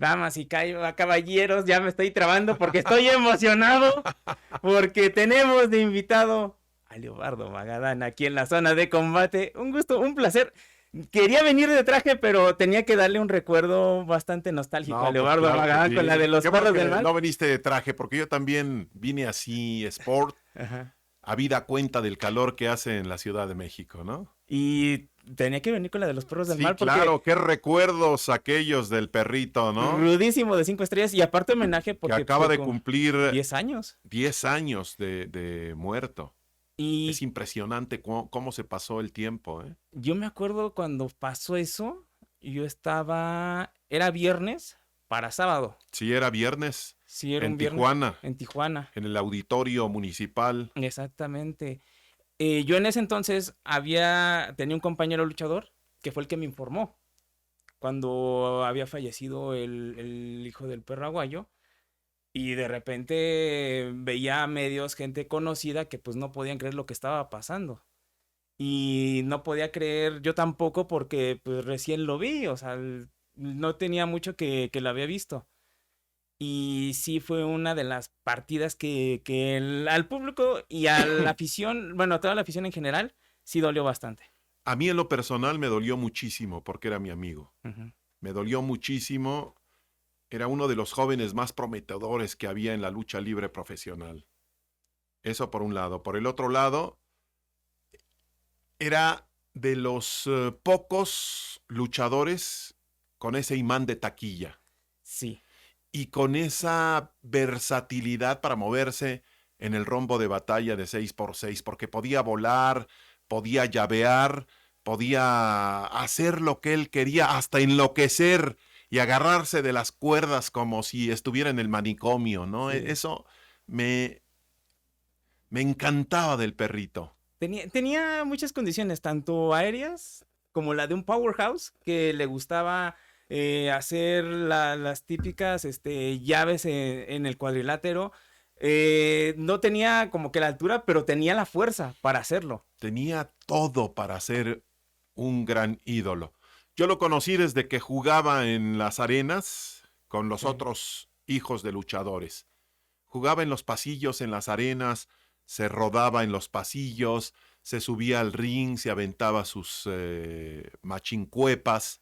Damas y caballeros, ya me estoy trabando porque estoy emocionado porque tenemos de invitado a Leobardo Magadán aquí en la zona de combate. Un gusto, un placer. Quería venir de traje, pero tenía que darle un recuerdo bastante nostálgico a No, pues Leobardo claro que Magadán con la de sí. los Qué bueno perros del que mal. no viniste de traje, porque yo también vine así, sport, Ajá. habida cuenta del calor que hace en la Ciudad de México, ¿no? Y tenía que venir con la de los perros del Sí, mal porque claro, qué recuerdos aquellos del perrito, ¿no? rudísimo de 5 estrellas y aparte homenaje Que porque acaba fue de con cumplir 10 años. 10 años de muerto. Es Y impresionante cómo se pasó el tiempo, ¿eh? yo me acuerdo cuando pasó eso, era viernes para sábado. Sí, era viernes Sí, era en un viernes Tijuana, en Tijuana, en el auditorio municipal. exactamente. Yo en ese entonces tenía un compañero luchador que fue el que me informó cuando había fallecido el hijo del perro aguayo. Y de repente veía a medios, gente conocida que pues no podían creer lo que estaba pasando. Y no podía creer yo tampoco porque pues recién lo vi, o sea, no tenía mucho que lo había visto. Y sí fue una de las partidas que al público y a la afición, bueno, a toda la afición en general, sí dolió bastante. A mí en lo personal me dolió muchísimo porque era mi amigo. Ujú. Me dolió muchísimo. Era uno de los jóvenes más prometedores que había en la lucha libre profesional. Eso por un lado. Por el otro lado, era de los pocos luchadores con ese imán de taquilla Sí, y con esa versatilidad para moverse en el rombo de batalla de 6x6, porque podía volar, podía llavear, podía hacer lo que él quería, hasta enloquecer y agarrarse de las cuerdas como si estuviera en el manicomio, ¿no? sí. Eso me, me encantaba del perrito. Tenía muchas condiciones, tanto aéreas como la de un powerhouse, que le gustaba hacer las típicas llaves en el cuadrilátero. No tenía como que la altura, pero tenía la fuerza para hacerlo. Tenía todo para ser un gran ídolo. Yo lo conocí desde que jugaba en las arenas con los Sí. otros hijos de luchadores. Jugaba en los pasillos, en las arenas, se rodaba en los pasillos, se subía al ring, se aventaba sus machincuepas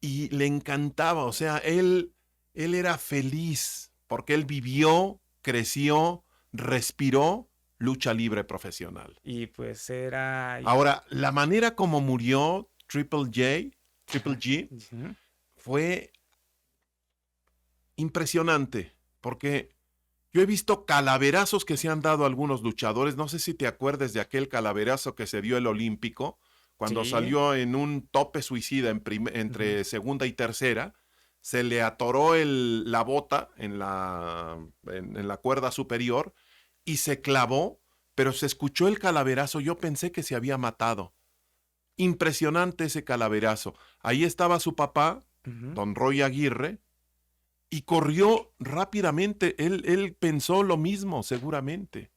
y le encantaba, o sea, él era feliz porque él vivió, creció, respiró lucha libre profesional. Y pues era... Ahora, la manera como murió Triple Ajá. G, Ujú. fue impresionante, porque yo he visto calaverazos que se han dado a algunos luchadores. No sé si te acuerdas de aquel calaverazo que se dio el Olímpico, cuando Sí. salió en un tope suicida Ujú. entre segunda y tercera. Se le atoró la bota en la cuerda superior y se clavó, pero se escuchó el calaverazo. Yo pensé que se había matado. Impresionante ese calaverazo. Ahí estaba su papá, Ujú. don Roy Aguirre, y corrió rápidamente. Él pensó lo mismo, seguramente,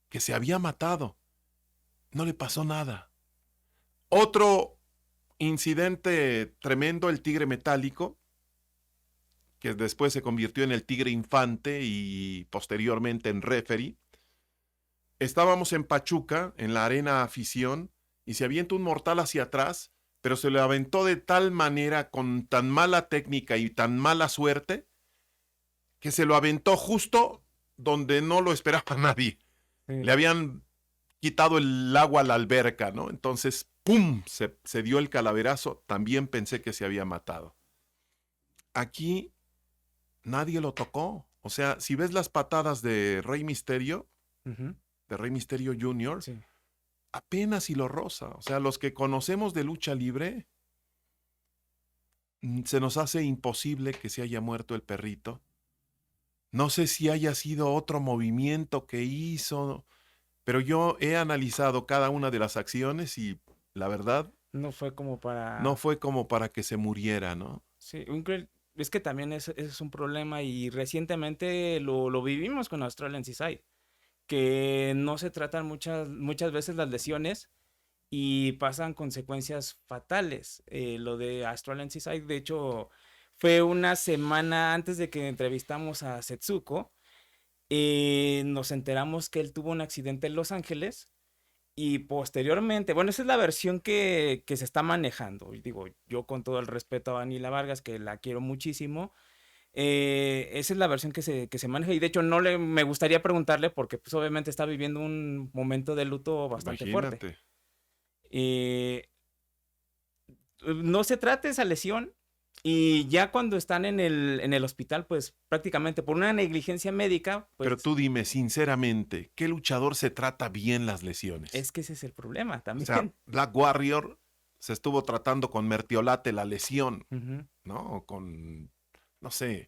que se había matado. No le pasó nada. Otro incidente tremendo, el tigre metálico, que después se convirtió en el tigre infante y posteriormente en referee. Estábamos en Pachuca, en la arena afición, y se avienta un mortal hacia atrás, pero se le aventó de tal manera, con tan mala técnica y tan mala suerte, que se lo aventó justo donde no lo esperaba nadie. Le Sí. habían quitado el agua a la alberca, ¿no? Entonces, ¡pum! Se dio el calaverazo. También pensé que se había matado. Aquí nadie lo tocó. O sea, si ves las patadas Ujú. de Rey Misterio Jr., Sí. apenas si lo roza. O sea, los que conocemos de lucha libre, se nos hace imposible que se haya muerto el perrito. No sé si haya sido otro movimiento que hizo, pero yo he analizado cada una de las acciones y la verdad No fue como no para... fue como para que se muriera, ¿no? Sí, es que también es un problema y recientemente lo vivimos con Australian Seaside, que no se tratan muchas veces las lesiones y pasan consecuencias fatales. Lo de Australian Seaside, de hecho, Fue una semana antes de que entrevistamos a Setsuko. Nos enteramos que él tuvo un accidente en Los Ángeles y posteriormente, bueno, esa es la versión que se está manejando. Y digo, yo con todo el respeto a Anila Vargas, que la quiero muchísimo, esa es la versión que se maneja y de hecho me gustaría preguntarle porque pues obviamente está viviendo un momento de luto bastante fuerte. Imagínate. Eh, no se trata esa lesión y ya cuando están en el hospital, pues prácticamente por una negligencia médica, Pero pues tú dime sinceramente, ¿qué luchador se trata bien las lesiones? es que ese es el problema O sea, también. Black Warrior se estuvo tratando con mertiolate la lesión, Ujú, ¿no? O con, no sé,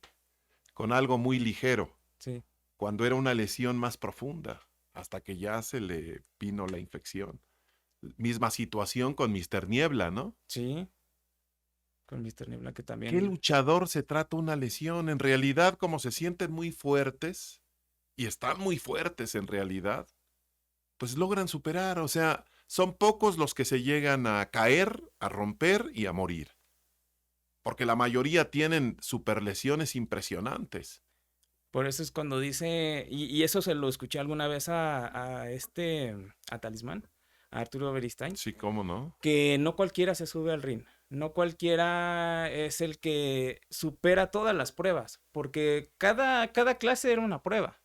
con algo muy ligero, sí, cuando era una lesión más profunda, hasta que ya se le vino la infección. Misma situación con Mr. Niebla, ¿no? sí, con Mr. Niebla que ¿Qué también, luchador se trata una lesión? En realidad, como se sienten muy fuertes, y están muy fuertes en realidad, pues logran superar. O sea, son pocos los que se llegan a caer, a romper y a morir. Porque la mayoría tienen superlesiones impresionantes. por eso es cuando dice, y eso se lo escuché alguna vez a Talismán, a Arturo Beristain, Sí, cómo no. que no cualquiera se sube al ring, no cualquiera es el que supera todas las pruebas, porque cada clase era una prueba.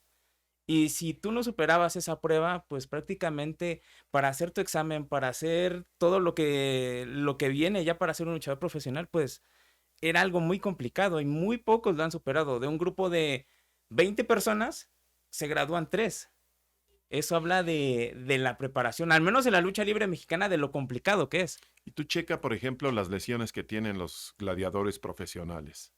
Y si tú no superabas esa prueba, pues prácticamente para hacer tu examen, para hacer todo lo que viene ya para ser un luchador profesional, pues era algo muy complicado y muy pocos lo han superado. De un grupo de 20 personas, se gradúan 3. Eso habla de la preparación, al menos en la lucha libre mexicana, de lo complicado que es. Y tú checa, por ejemplo, las lesiones que tienen los gladiadores profesionales.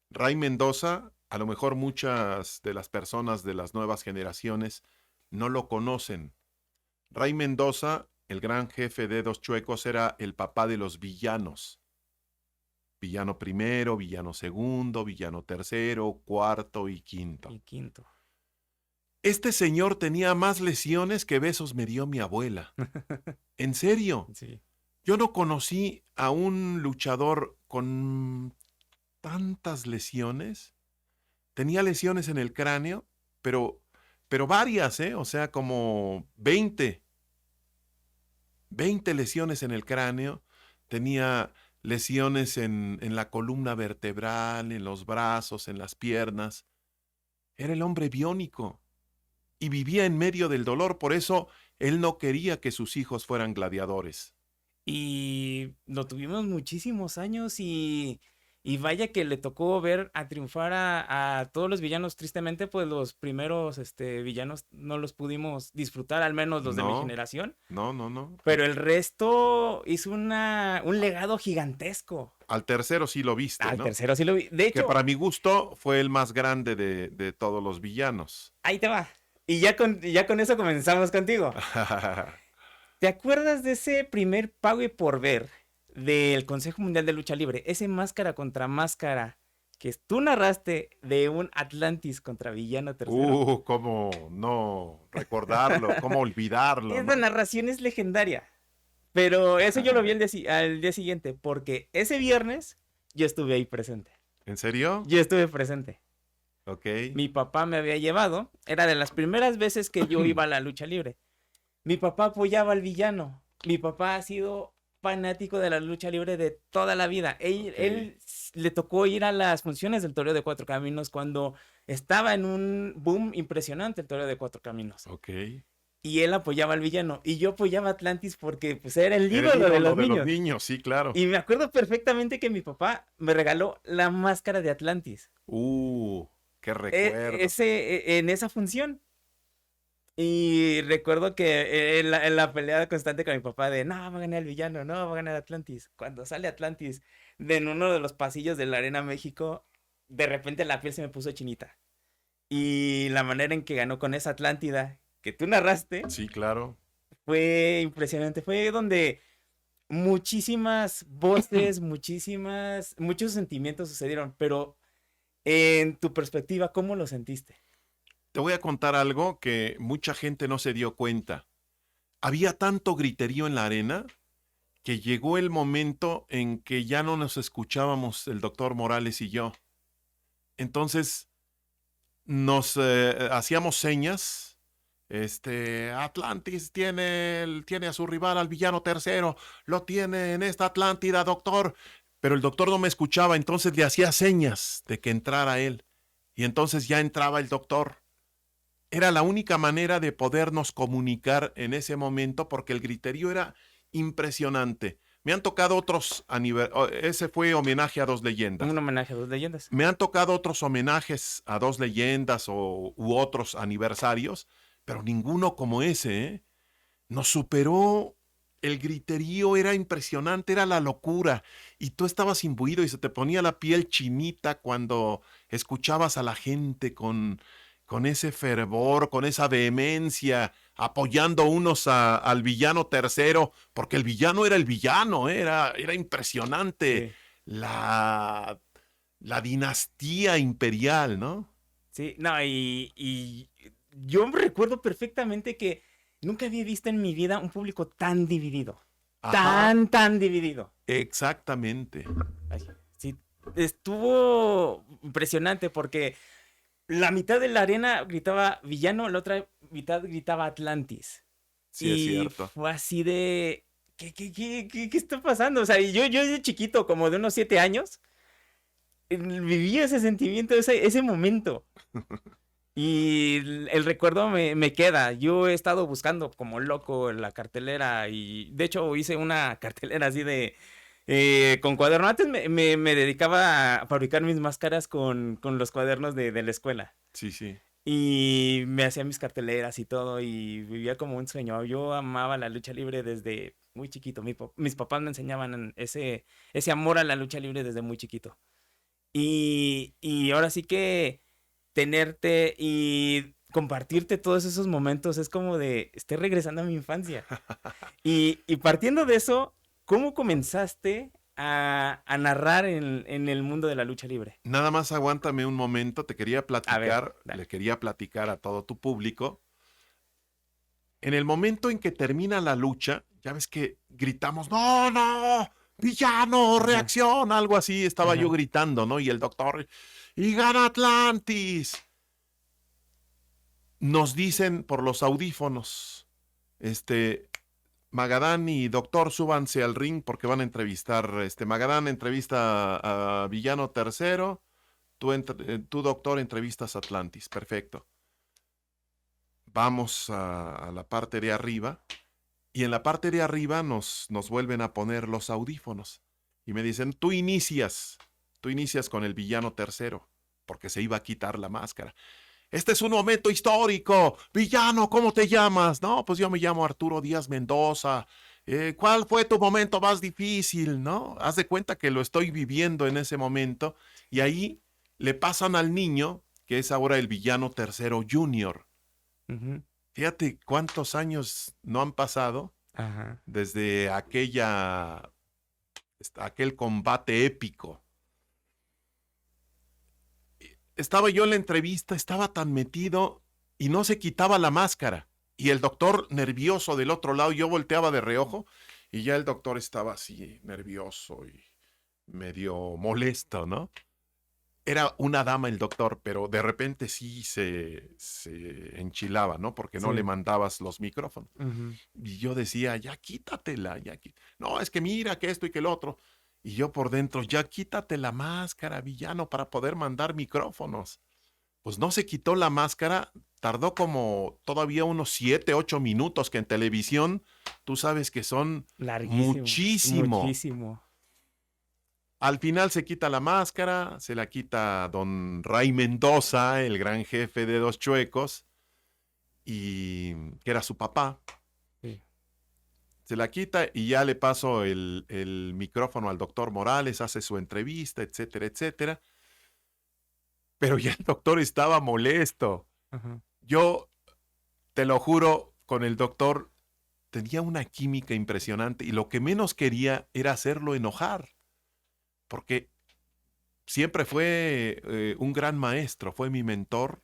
Ray Mendoza, a lo mejor muchas de las personas de las nuevas generaciones no lo conocen. Ray Mendoza, el gran jefe de Dedos Chuecos, era el papá de los villanos. Villano primero, villano segundo, villano tercero, cuarto y quinto. Y quinto. Este señor tenía más lesiones que besos me dio mi abuela. En serio, Sí. yo no conocí a un luchador con tantas lesiones. Tenía lesiones en el cráneo, pero varias, ¿eh? O sea, como 20 lesiones en el cráneo. Tenía lesiones en la columna vertebral, en los brazos, en las piernas. Era el hombre biónico y vivía en medio del dolor, por eso él no quería que sus hijos fueran gladiadores. Y lo tuvimos muchísimos años y vaya que le tocó ver a triunfar a todos los villanos. Tristemente, pues los primeros villanos no los pudimos disfrutar, al menos los de mi No, generación. no, no, no. Pero el resto hizo un legado gigantesco. Al tercero sí lo viste, Al ¿no? tercero sí lo vi. De Que hecho, para mi gusto fue el más grande de todos los villanos. ahí te va. Y ya con eso comenzamos contigo. ¿Te acuerdas de ese primer pago y por ver del Consejo Mundial de Lucha Libre? Ese máscara contra máscara que tú narraste de un Atlantis contra Villano Tercero. Cómo no recordarlo, cómo olvidarlo, Esa ¿no? narración es legendaria. Pero eso yo lo vi al día siguiente, porque ese viernes yo estuve ahí presente. ¿En serio? Yo estuve presente. Ok. Mi papá me había llevado. Era de las primeras veces que yo iba a la lucha libre. Mi papá apoyaba al villano. Mi papá ha sido fanático de la lucha libre de toda la vida. Ok. Él le tocó ir a las funciones del Toreo de Cuatro Caminos cuando estaba en un boom impresionante el Toreo de Cuatro Caminos. Ok. Y él apoyaba al villano. Y yo apoyaba a Atlantis porque pues era el Era el ídolo de ídolo los de los niños. niños, sí, claro. Y me acuerdo perfectamente que mi papá me regaló la máscara de Atlantis. Qué recuerdo. En esa función. Y recuerdo que en la pelea constante con mi papá de no, va a ganar el villano, no, va a ganar Atlantis. Cuando sale Atlantis en uno de los pasillos de la Arena México, de repente la piel se me puso chinita. Y la manera en que ganó con esa Atlántida que tú narraste Sí, claro. fue impresionante. Fue donde muchísimas voces, muchos sentimientos sucedieron. Pero en tu perspectiva, ¿cómo lo sentiste? Te voy a contar algo que mucha gente no se dio cuenta. Había tanto griterío en la arena que llegó el momento en que ya no nos escuchábamos el doctor Morales y yo. Entonces nos hacíamos señas. Atlantis tiene a su rival, al villano tercero. Lo tiene en esta Atlántida, doctor. Pero el doctor no me escuchaba, entonces le hacía señas de que entrara él. Y entonces ya entraba el doctor. Era la única manera de podernos comunicar en ese momento porque el griterío era impresionante. Me han tocado otros ese fue homenaje a Dos Leyendas. Un homenaje a Dos Leyendas. Me han tocado otros homenajes a Dos Leyendas u otros aniversarios, pero ninguno como ese, ¿eh? Nos superó. El griterío era impresionante, era la locura. Y tú estabas imbuido y se te ponía la piel chinita cuando escuchabas a la gente con ese fervor, con esa vehemencia, apoyando unos al villano tercero, porque el villano era el villano, era impresionante Sí. la dinastía imperial, ¿no? Sí, no, y yo recuerdo perfectamente que nunca había visto en mi vida un público tan dividido. Ajá, Tan dividido. exactamente. Ay, sí, estuvo impresionante porque la mitad de la arena gritaba villano, la otra mitad gritaba Atlantis. Sí, es Y cierto. fue así de... ¿Qué está pasando? O sea, yo de chiquito, como de unos 7 años, viví ese sentimiento, ese momento. Y el recuerdo me queda. Yo he estado buscando como loco en la cartelera y de hecho hice una cartelera así de... con cuadernos. Antes me dedicaba a fabricar mis máscaras con los cuadernos de la escuela. Sí, sí. Y me hacía mis carteleras y todo y vivía como un sueño. Yo amaba la lucha libre desde muy chiquito. Mis papás me enseñaban ese amor a la lucha libre desde muy chiquito. Y ahora sí que tenerte y compartirte todos esos momentos es como de, estoy regresando a mi infancia. Y partiendo de eso, ¿cómo comenzaste a narrar en el mundo de la lucha libre? Nada más aguántame un momento, A ver, le dale. quería platicar a todo tu público. En el momento en que termina la lucha, ya ves que gritamos, no, no, villano, Ajá, reacción, algo así, estaba yo ajá. gritando, ¿no? Y el doctor, y gana Atlantis. Nos dicen por los audífonos, Magadán y doctor, súbanse al ring porque van a entrevistar, Magadán entrevista a Villano Tercero, tú doctor entrevistas a Atlantis, perfecto. Vamos a la parte de arriba y en la parte de arriba nos vuelven a poner los audífonos y me dicen, tú inicias con el Villano Tercero porque se iba a quitar la máscara. Este es un momento histórico. Villano, ¿cómo te llamas? No, pues yo me llamo Arturo Díaz Mendoza. ¿Cuál fue tu momento más difícil? ¿No? Haz de cuenta que lo estoy viviendo en ese momento. Y ahí le pasan al niño, que es ahora el Villano Tercero Junior. Ujú, Fíjate cuántos años no han pasado ajá. desde aquel combate épico. Estaba yo en la entrevista, estaba tan metido y no se quitaba la máscara. Y el doctor nervioso del otro lado, yo volteaba de reojo y ya el doctor estaba así nervioso y medio molesto, ¿no? Era una dama el doctor, pero de repente sí se enchilaba, ¿no? Porque no le Sí. mandabas los micrófonos. Ujú. Y yo decía, ya quítatela, No, es que mira que esto y que el otro. Y yo por dentro, ya quítate la máscara, villano, para poder mandar micrófonos. Pues no se quitó la máscara, tardó como todavía unos 7, 8 minutos, que en televisión tú sabes que son Larguísimo. muchísimo. Muchísimo. Al final se quita la máscara, se la quita don Ray Mendoza, el gran jefe de Dos Chuecos, y que era su papá. Sí. Se la quita y ya le paso el micrófono al doctor Morales, hace su entrevista, etcétera, etcétera. Pero ya el doctor estaba molesto. Ajá. Yo, te lo juro, con el doctor tenía una química impresionante y lo que menos quería era hacerlo enojar, porque siempre fue un gran maestro, fue mi mentor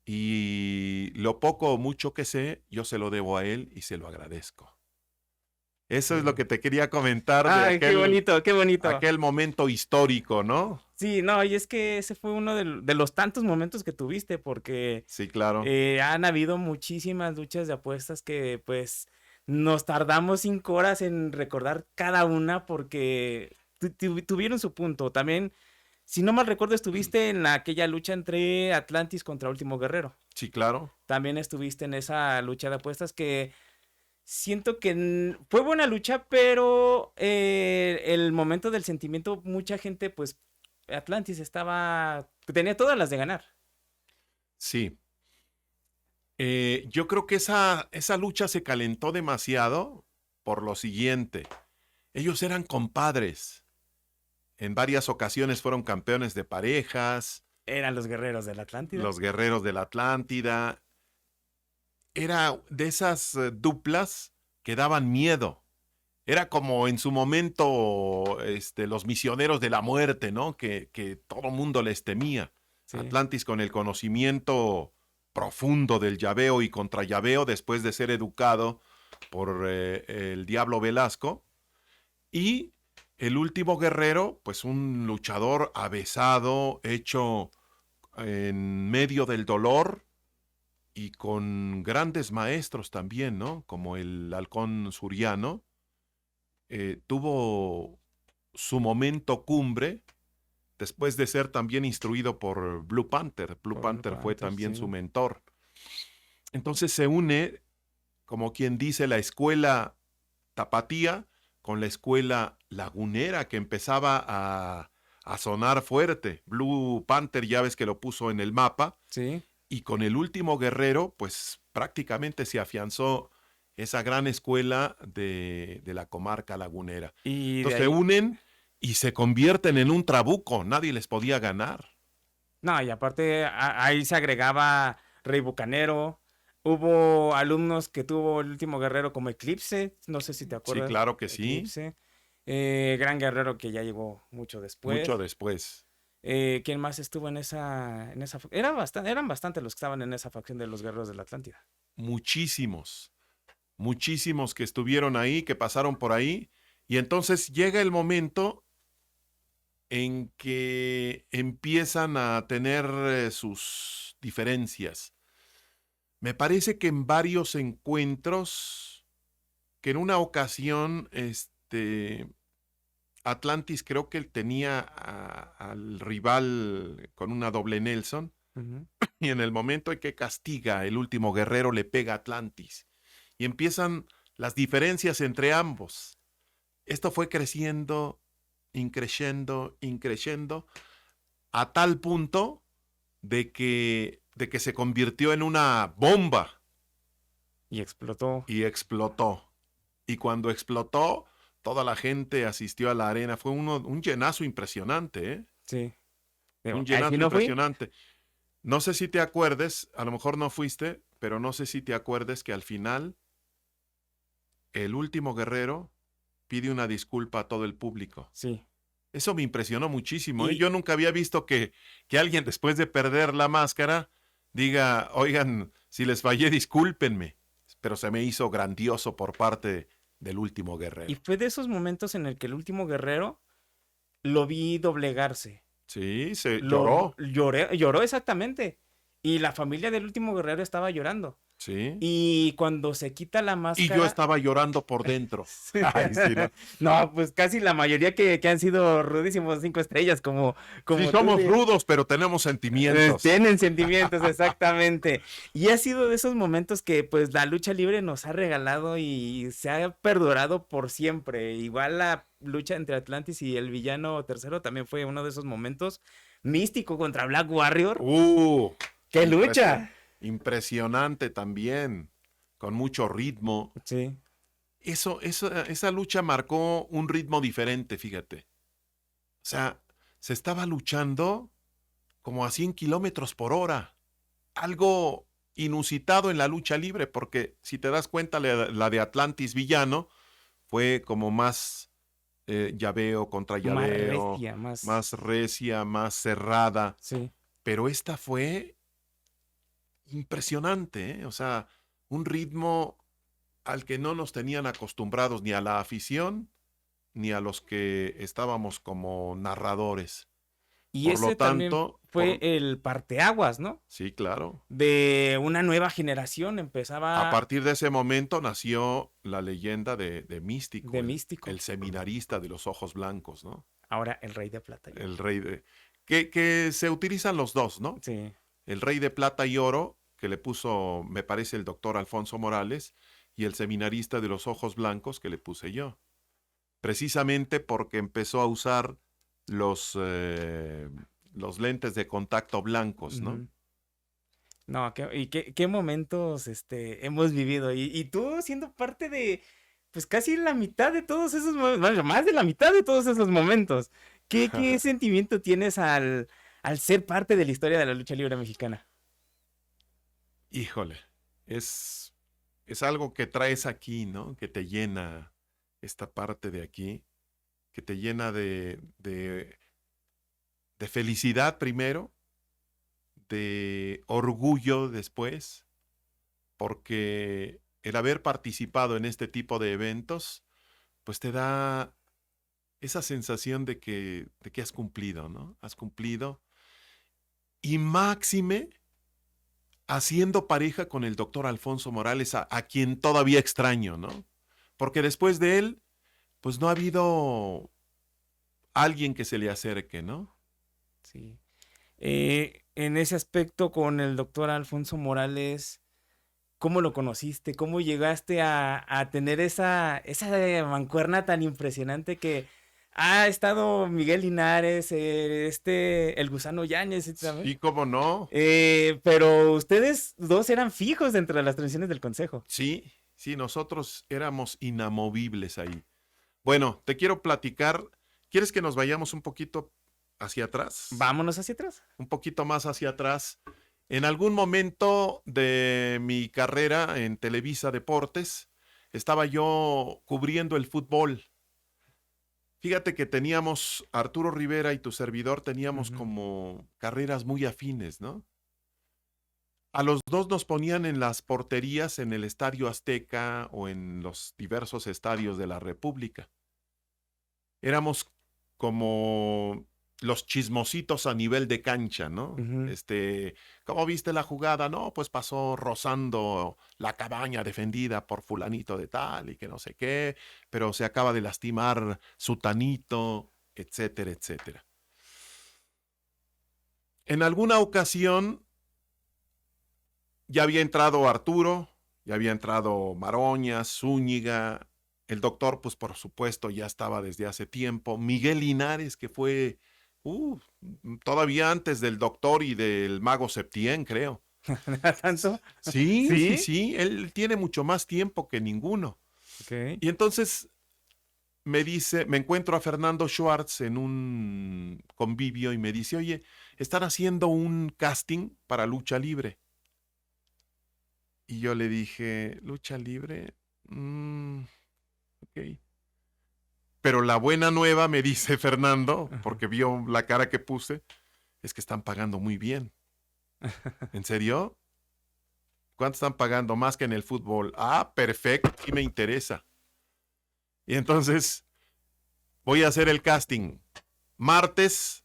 y lo poco o mucho que sé, yo se lo debo a él y se lo agradezco. Eso es lo Sí. que te quería comentar de Ay, qué bonito, qué bonito. aquel momento histórico, ¿no? Sí, no, y es que ese fue uno de los tantos momentos que tuviste, porque Sí, claro. han habido muchísimas luchas de apuestas que pues nos tardamos 5 horas en recordar cada una porque tuvieron su punto. También, si no mal recuerdo, estuviste en aquella lucha entre Atlantis contra Último Guerrero. Sí, claro. También estuviste en esa lucha de apuestas que siento que fue buena lucha, pero el momento del sentimiento, mucha gente, pues Atlantis tenía todas las de ganar. Sí. Yo creo que esa lucha se calentó demasiado por lo siguiente. Ellos eran compadres. En varias ocasiones fueron campeones de parejas, Eran los guerreros de la Atlántida. los guerreros de la Atlántida. Era de esas duplas que daban miedo. Era como en su momento los misioneros de la muerte, ¿no? Que todo mundo les temía. Sí. Atlantis con el conocimiento profundo del llaveo y contra llaveo después de ser educado por el Diablo Velasco. Y el último guerrero, pues un luchador avesado, hecho en medio del dolor y con grandes maestros también, ¿no? Como el halcón suriano. Tuvo su momento cumbre después de ser también instruido por Blue Panther. Blue Panther fue también Sí. su mentor. Entonces se une, como quien dice, la escuela tapatía con la escuela lagunera que empezaba a sonar fuerte. Blue Panther ya ves que lo puso en el mapa. Sí. Y con el último guerrero, pues prácticamente se afianzó esa gran escuela de la comarca lagunera. Y de Entonces se ahí. unen y se convierten en un trabuco. Nadie les podía ganar. No, y aparte ahí se agregaba Rey Bucanero. Hubo alumnos que tuvo el último guerrero como Eclipse. No sé si te Sí, acuerdas. claro que sí. Eclipse. Gran guerrero que ya llegó mucho Mucho después. después. ¿Quién más estuvo en esa? Eran bastante los que estaban en esa facción de los guerreros de la Atlántida. Muchísimos. Muchísimos que estuvieron ahí, que pasaron por ahí. Y entonces llega el momento en que empiezan a tener sus diferencias. Me parece que en varios encuentros, que en una ocasión, Atlantis creo que él tenía al rival con una doble Nelson, Ujú. y en el momento en que castiga el último guerrero le pega a Atlantis. Y empiezan las diferencias entre ambos. Esto fue creciendo, increciendo, a tal punto de que se convirtió en una bomba Y explotó. y explotó. Y cuando explotó, toda la gente asistió a la arena. Fue un llenazo impresionante, ¿eh? Sí. Digo, Un ahí sí llenazo no fui. impresionante. No sé si te acuerdes, a lo mejor no fuiste, pero no sé si te acuerdes que al final el último guerrero pide una disculpa a todo el público. Sí. Eso me impresionó muchísimo, ¿eh? Y, Yo nunca había visto que alguien después de perder la máscara diga, oigan, si les fallé, discúlpenme. Pero se me hizo grandioso por parte del último y guerrero. fue de esos momentos en el que el último guerrero lo vi doblegarse. Sí, se lloró. Lloró exactamente. Y la familia del último guerrero estaba llorando. Sí. Y cuando se quita la Y yo máscara. estaba llorando por dentro. Ay, sí, ¿no? No, pues casi la mayoría que han sido rudísimos 5 estrellas, como, Sí, como tú. somos rudos, pero tenemos sentimientos. Tienen sentimientos, exactamente. Y ha sido de esos momentos que pues la lucha libre nos ha regalado y se ha perdurado por siempre. Igual la lucha entre Atlantis y el villano tercero también fue uno de esos momentos místico contra Black Warrior. ¡Qué lucha! Impresionante también, con mucho ritmo. Sí. Esa lucha marcó un ritmo diferente, fíjate. O sea, se estaba luchando como a 100 kilómetros por hora. Algo inusitado en la lucha libre, porque si te das cuenta, la de Atlantis villano fue como más llaveo contra Más llaveo, recia, más. más recia, más cerrada. Sí. Pero esta fue impresionante, ¿eh? O sea, un ritmo al que no nos tenían acostumbrados ni a la afición, ni a los que estábamos como narradores. Y Por lo ese también tanto, fue el parteaguas, ¿no? sí, claro. De una nueva generación, A empezaba partir de ese momento nació la leyenda de Místico, de místico. el seminarista de los ojos blancos, ¿no? Ahora el Rey de Plata y Oro. El rey de... que se utilizan los dos, ¿no? Sí. El rey de plata y oro, que le puso, me parece, el doctor Alfonso Morales, y el seminarista de los ojos blancos, que le puse yo. Precisamente porque empezó a usar los lentes de contacto blancos, ¿no? Ujú. No, qué momentos hemos vivido. Y tú siendo parte de, pues casi la mitad de todos esos momentos, más de la mitad de todos esos momentos. ¿Qué sentimiento tienes al ser parte de la historia de la lucha libre mexicana? Híjole, es algo que traes aquí, ¿no? Que te llena esta parte de aquí, que te llena de felicidad primero, de orgullo después, porque el haber participado en este tipo de eventos, pues te da esa sensación de que has cumplido, ¿no? Has cumplido. Y máxime haciendo pareja con el doctor Alfonso Morales, a quien todavía extraño, ¿no? Porque después de él, pues no ha habido alguien que se le acerque, ¿no? Sí. En ese aspecto con el doctor Alfonso Morales, ¿cómo lo conociste? ¿Cómo llegaste a tener esa mancuerna tan impresionante que ha estado Miguel Linares, el Gusano Yáñez, ¿sabes? Sí, cómo no. Pero ustedes dos eran fijos dentro de las transmisiones del consejo. Sí, sí, nosotros éramos inamovibles ahí. Bueno, te quiero platicar. ¿Quieres que nos vayamos un poquito hacia atrás? Vámonos hacia atrás. Un poquito más hacia atrás. En algún momento de mi carrera en Televisa Deportes, estaba yo cubriendo el fútbol. Fíjate que teníamos, Arturo Rivera y tu servidor teníamos Ujú. como carreras muy afines, ¿no? A los dos nos ponían en las porterías en el Estadio Azteca o en los diversos estadios de la República. Éramos como los chismositos a nivel de cancha, ¿no? Ujú. ¿Cómo viste la jugada? No, pues pasó rozando la cabaña defendida por fulanito de tal y que no sé qué, pero se acaba de lastimar sutanito, etcétera, etcétera. En alguna ocasión ya había entrado Arturo, ya había entrado Maroñas, Zúñiga, el doctor, pues por supuesto, ya estaba desde hace tiempo. Miguel Linares, que fue todavía antes del doctor y del mago Septién, creo. ¿Tanto? Sí, sí, ¿Sí? sí, él tiene mucho más tiempo que ninguno. Ok. Y entonces me encuentro a Fernando Schwartz en un convivio y me dice, oye, están haciendo un casting para lucha libre. Y yo le dije, lucha libre. Ok. Pero la buena nueva, me dice Fernando, Ajá. porque vio la cara que puse, es que están pagando muy bien. ¿En serio? ¿Cuánto están pagando? Más que en el fútbol. Ah, perfecto, sí me interesa. Y entonces voy a hacer el casting. Martes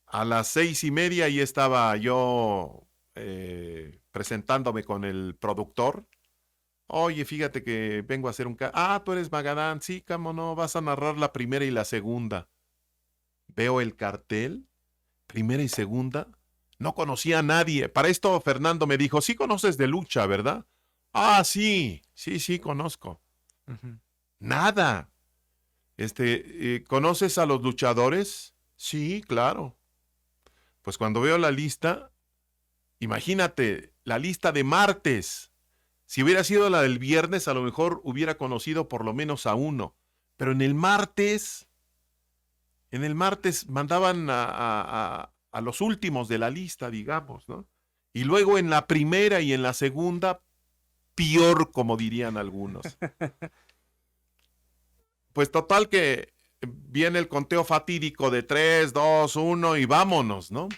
a las 6:30 y estaba yo presentándome con el productor. Oye, fíjate que vengo a hacer un... tú eres Magadán. Sí, cómo no, vas a narrar la primera y la segunda. Veo el cartel, primera y segunda. No conocía a nadie. Para esto Fernando me dijo, sí conoces de lucha, ¿verdad? Ah, sí, sí, sí, conozco. Ujú. Nada. ¿Conoces a los luchadores? Sí, claro. Pues cuando veo la lista, imagínate, la lista de martes. Si hubiera sido la del viernes, a lo mejor hubiera conocido por lo menos a uno. Pero en el martes mandaban a los últimos de la lista, digamos, ¿no? Y luego en la primera y en la segunda, peor, como dirían algunos. Pues total que viene el conteo fatídico de 3, 2, 1 y vámonos, ¿no?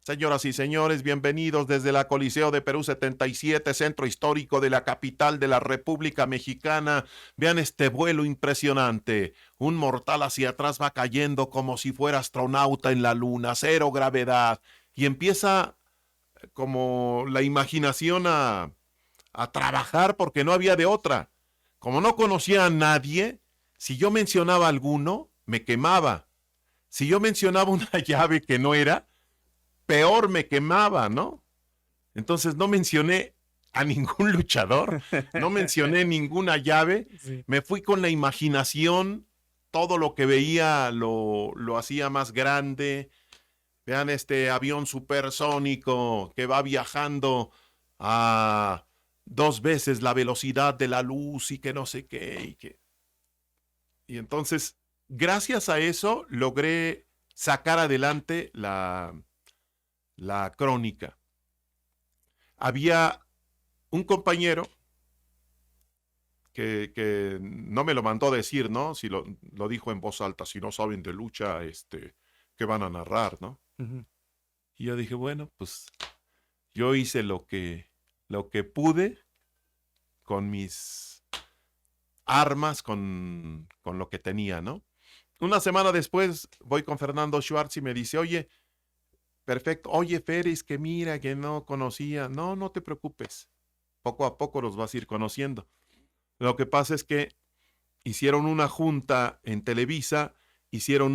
Señoras y señores, bienvenidos desde la Coliseo de Perú 77, centro histórico de la capital de la República Mexicana. Vean este vuelo impresionante. Un mortal hacia atrás va cayendo como si fuera astronauta en la luna, cero gravedad. Y empieza como la imaginación a trabajar porque no había de otra. Como no conocía a nadie, si yo mencionaba alguno, me quemaba. Si yo mencionaba una llave que no era, peor me quemaba, ¿no? Entonces no mencioné a ningún luchador, no mencioné ninguna llave, Sí. me fui con la imaginación, todo lo que veía lo hacía más grande. Vean este avión supersónico que va viajando a 2 veces la velocidad de la luz y que no sé qué. Y entonces, gracias a eso, logré sacar adelante la crónica. Había un compañero que no me lo mandó decir, ¿no? Si lo dijo en voz alta, si no saben de lucha, ¿qué van a narrar, no? Ujú. Y yo dije, bueno, pues yo hice lo que pude con mis armas, con lo que tenía, ¿no? Una semana después voy con Fernando Schwartz y me dice, oye, perfecto, oye, Férez, que mira, que no conocía. No, no te preocupes. Poco a poco los vas a ir conociendo. Lo que pasa es que hicieron una junta en Televisa, hicieron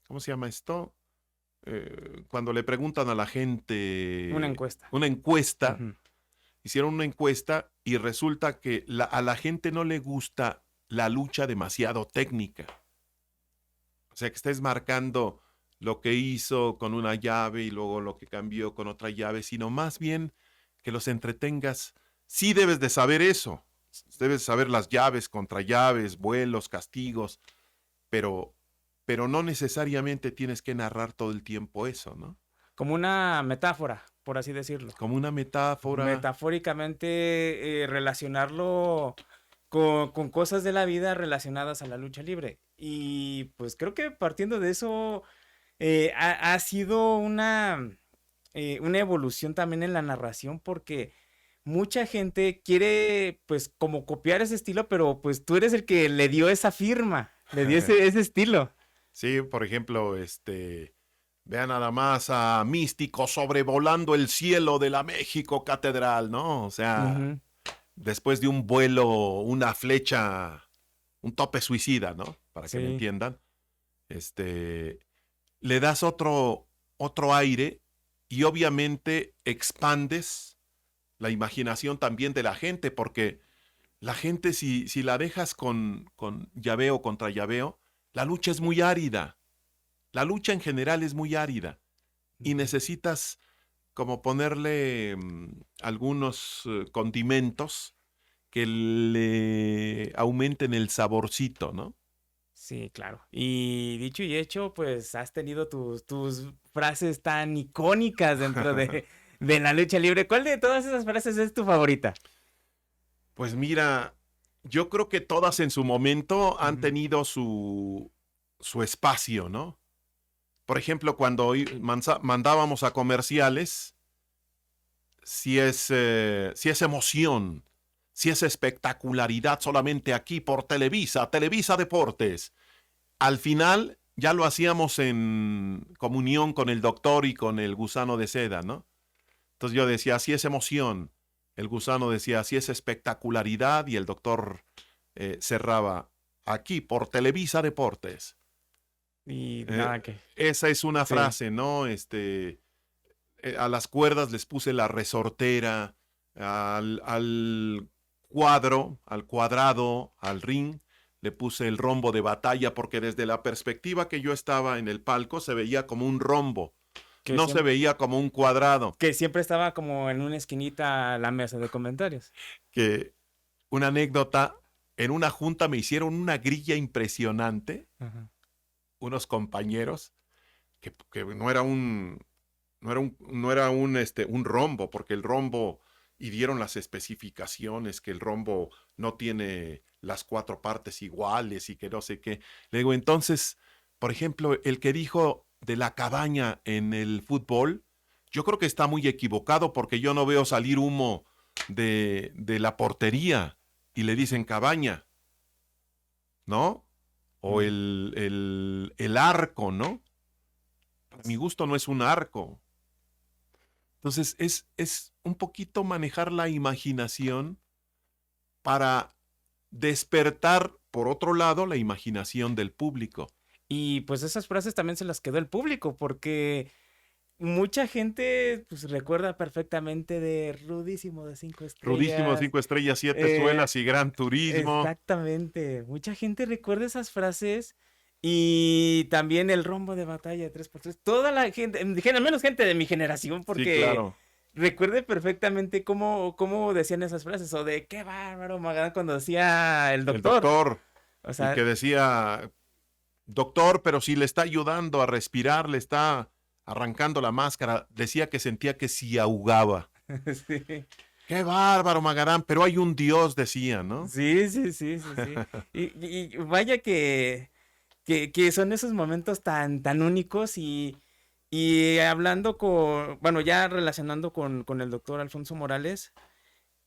¿cómo se llama esto? Cuando le preguntan a la Una gente encuesta. una encuesta, Ujú. hicieron una encuesta y resulta que a la gente no le gusta la lucha demasiado técnica. O sea, que estés marcando lo que hizo con una llave y luego lo que cambió con otra llave, sino más bien que los entretengas. Sí debes de saber eso. Debes saber las llaves, contrallaves, vuelos, castigos, pero, pero no necesariamente tienes que narrar todo el tiempo eso, ¿no? Como una metáfora, por así decirlo. Como una metáfora. Metafóricamente relacionarlo con cosas de la vida relacionadas a la lucha libre. Y pues creo que partiendo de eso ha sido una evolución también en la narración porque mucha gente quiere pues como copiar ese estilo, pero pues tú eres el que le dio esa firma, le dio ese estilo. Sí, por ejemplo, vean nada más a Místico sobrevolando el cielo de la México Catedral, ¿no? O sea, Ujú. después de un vuelo, una flecha, un tope suicida, ¿no? Para que me Sí, entiendan. Este, le das otro aire y obviamente expandes la imaginación también de la gente, porque la gente si la dejas con llaveo contra llaveo, la lucha es muy árida. La lucha en general es muy árida y ujú. necesitas como ponerle algunos condimentos que le aumenten el saborcito, ¿no? Sí, claro. Y dicho y hecho, pues has tenido tus frases tan icónicas dentro de la lucha libre. ¿Cuál de todas esas frases es tu favorita? Pues mira, yo creo que todas en su momento han Ujú. tenido su espacio, ¿no? Por ejemplo, cuando mandábamos a comerciales, si es emoción, si es espectacularidad solamente aquí por Televisa, Televisa Deportes. Al final ya lo hacíamos en comunión con el doctor y con el gusano de seda, ¿no? Entonces yo decía, así es emoción. El gusano decía, así es espectacularidad y el doctor cerraba aquí por Televisa Deportes. Y Eh, nada que. esa es una Sí. frase, ¿no? A las cuerdas les puse la resortera, al cuadro, al cuadrado, al ring, le puse el rombo de batalla porque desde la perspectiva que yo estaba en el palco se veía como un rombo, Que no se siempre, veía como un cuadrado. que siempre estaba como en una esquinita la mesa de comentarios. Que una anécdota, en una junta me hicieron una grilla impresionante, Ajá. unos compañeros, que no era un rombo, porque el rombo, y dieron las especificaciones, que el rombo no tiene las 4 partes iguales y que no sé qué. Le digo, entonces, por ejemplo, el que dijo de la cabaña en el fútbol, yo creo que está muy equivocado porque yo no veo salir humo de la portería y le dicen cabaña, ¿no? O Mm. el arco, ¿no? Para mi gusto no es un arco. Entonces es un poquito manejar la imaginación para despertar, por otro lado, la imaginación del público. Y pues esas frases también se las quedó el público, porque mucha gente pues recuerda perfectamente de Rudísimo de cinco Rudísimo, estrellas. 5 estrellas, 7 eh, suelas y Gran Turismo. Exactamente. Mucha gente recuerda esas frases y también el rombo de batalla de 3x3. Toda la gente, al menos gente de mi generación, Sí, porque claro. recuerde perfectamente cómo decían esas frases o de qué bárbaro Magadán cuando decía el El doctor. doctor, O y sea, que decía, doctor, pero si le está ayudando a respirar, le está arrancando la máscara, decía que sentía que se ahogaba. sí. Qué bárbaro, Magarán, pero hay un Dios, decía, ¿no? Sí, sí, sí, sí, sí. Y vaya que son esos momentos tan únicos y hablando bueno, ya relacionando con el doctor Alfonso Morales,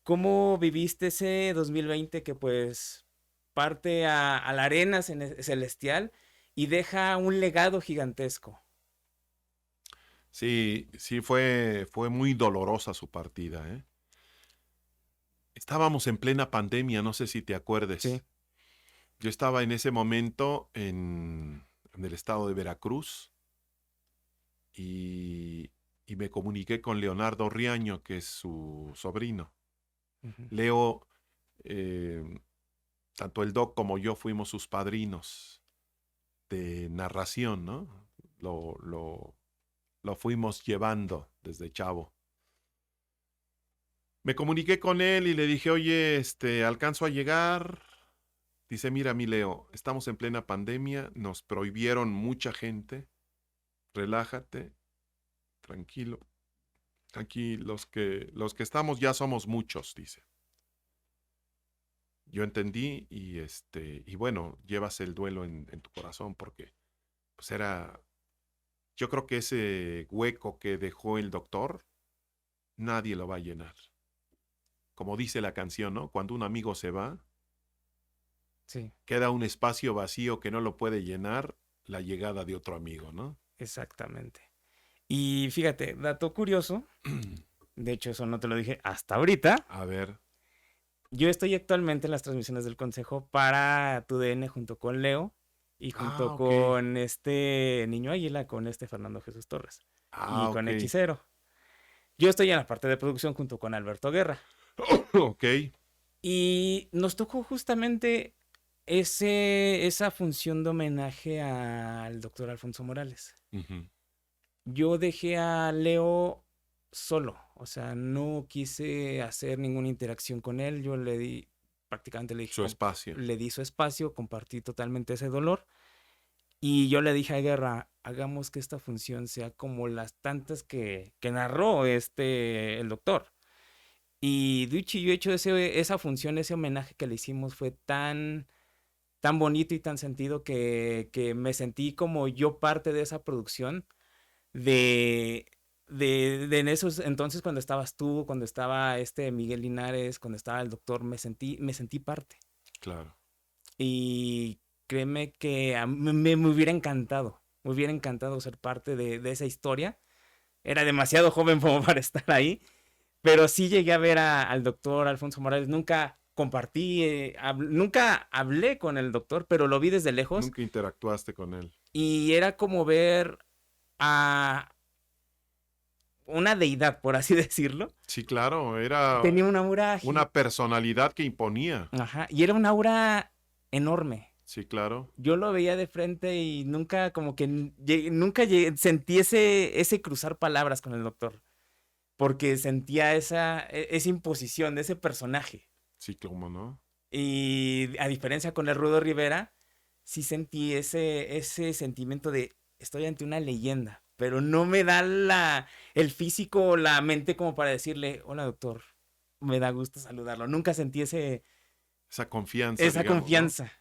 ¿cómo viviste ese 2020 que pues parte a la arena celestial y deja un legado gigantesco? Sí, sí, fue muy dolorosa su partida, ¿eh? Estábamos en plena pandemia, no sé si te Sí. acuerdes. Yo estaba en ese momento en el estado de Veracruz y, y me comuniqué con Leonardo Riaño, que es su sobrino. Ujú. Leo, eh, tanto el doc como yo fuimos sus padrinos de narración, ¿no? Lo fuimos llevando desde chavo. Me comuniqué con él y le dije, oye, alcanzo a llegar. Dice, mira, mi Leo, estamos en plena pandemia, nos prohibieron mucha gente, relájate, tranquilo. Aquí los que estamos ya somos muchos, dice. Yo entendí y bueno, llevas el duelo en tu corazón porque pues yo creo que ese hueco que dejó el doctor, nadie lo va a llenar. Como dice la canción, ¿no? Cuando un amigo se va, Sí, queda un espacio vacío que no lo puede llenar la llegada de otro amigo, ¿no? exactamente. Y fíjate, dato curioso, de hecho eso no te lo dije hasta ahorita. A ver. Yo estoy actualmente en las transmisiones del consejo para TUDN junto con Leo y Ah, junto ok. con este Niño Águila, con este Fernando Jesús Torres y Ah, con ok. Hechicero. Yo estoy en la parte de producción junto con Alberto Guerra. Ok. Y nos tocó justamente esa función de homenaje al doctor Alfonso Morales. Ujú. Yo dejé a Leo solo, o sea, no quise hacer ninguna interacción con él, yo le di, prácticamente le dije, Su espacio. le di su espacio, compartí totalmente ese dolor y yo le dije a Guerra, hagamos que esta función sea como las tantas que narró el doctor. Y dicho y hecho, esa función, ese homenaje que le hicimos fue tan bonito y tan sentido que me sentí como yo parte de esa producción de, de en esos entonces cuando estabas tú, cuando estaba Miguel Linares, cuando estaba el doctor, me sentí parte. Claro. Y créeme que me me hubiera encantado ser parte de esa historia. Era demasiado joven como para estar ahí, pero sí llegué a ver al doctor Alfonso Morales. Nunca compartí, nunca hablé con el doctor, pero lo vi desde lejos Nunca interactuaste con él. y era como ver a una deidad, por así decirlo. Sí, claro. Era Tenía un aura, una personalidad que imponía. ajá, y era un aura enorme. Sí, claro. Yo lo veía de frente y nunca como que nunca sentí ese cruzar palabras con el doctor, porque sentía esa imposición de ese personaje. Sí, cómo no. Y a diferencia con el Rudo Rivera, sí sentí ese sentimiento de estoy ante una leyenda, pero no me da el físico o la mente como para decirle, hola doctor, me da gusto saludarlo. Nunca sentí Esa confianza, esa digamos, ¿no? confianza.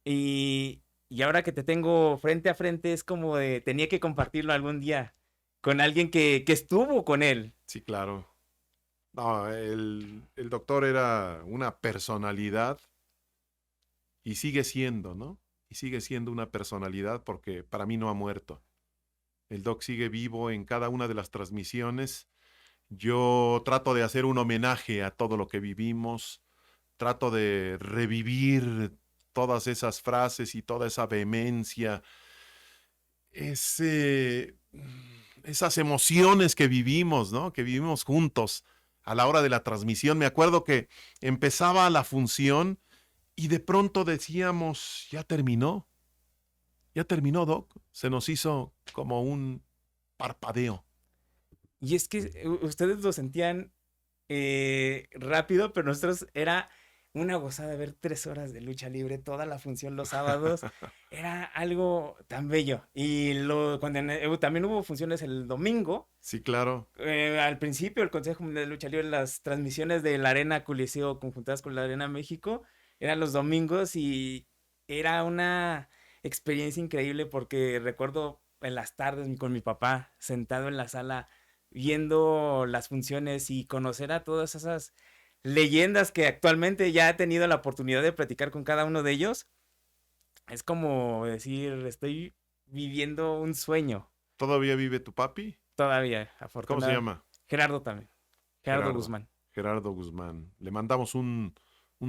Y, y ahora que te tengo frente a frente es como de, tenía que compartirlo algún día con alguien que estuvo con él. Sí, claro. No, el doctor era una personalidad y sigue siendo, ¿no? Y sigue siendo una personalidad porque para mí no ha muerto. El doc sigue vivo en cada una de las transmisiones. Yo trato de hacer un homenaje a todo lo que vivimos, trato de revivir todas esas frases y toda esa vehemencia, ese, esas emociones que vivimos, ¿no? Que vivimos juntos a la hora de la transmisión. Me acuerdo que empezaba la función y de pronto decíamos, ya terminó, Doc. Se nos hizo como un parpadeo. Y es que ustedes lo sentían rápido, pero nosotros era una gozada ver 3 horas de lucha libre, toda la función los sábados. Era algo tan bello. Y también hubo funciones el domingo. Sí, claro. Al principio, el Consejo Mundial de Lucha Libre, las transmisiones de la Arena Coliseo conjuntadas con la Arena México, eran los domingos y era una experiencia increíble porque recuerdo en las tardes con mi papá sentado en la sala viendo las funciones y conocer a todas esas leyendas que actualmente ya he tenido la oportunidad de platicar con cada uno de ellos. Es como decir, estoy viviendo un sueño ¿Todavía vive tu papi? todavía, ¿Cómo se afortunadamente. llama? Gerardo también. Gerardo Gerardo. Guzmán. Gerardo Guzmán. Le mandamos un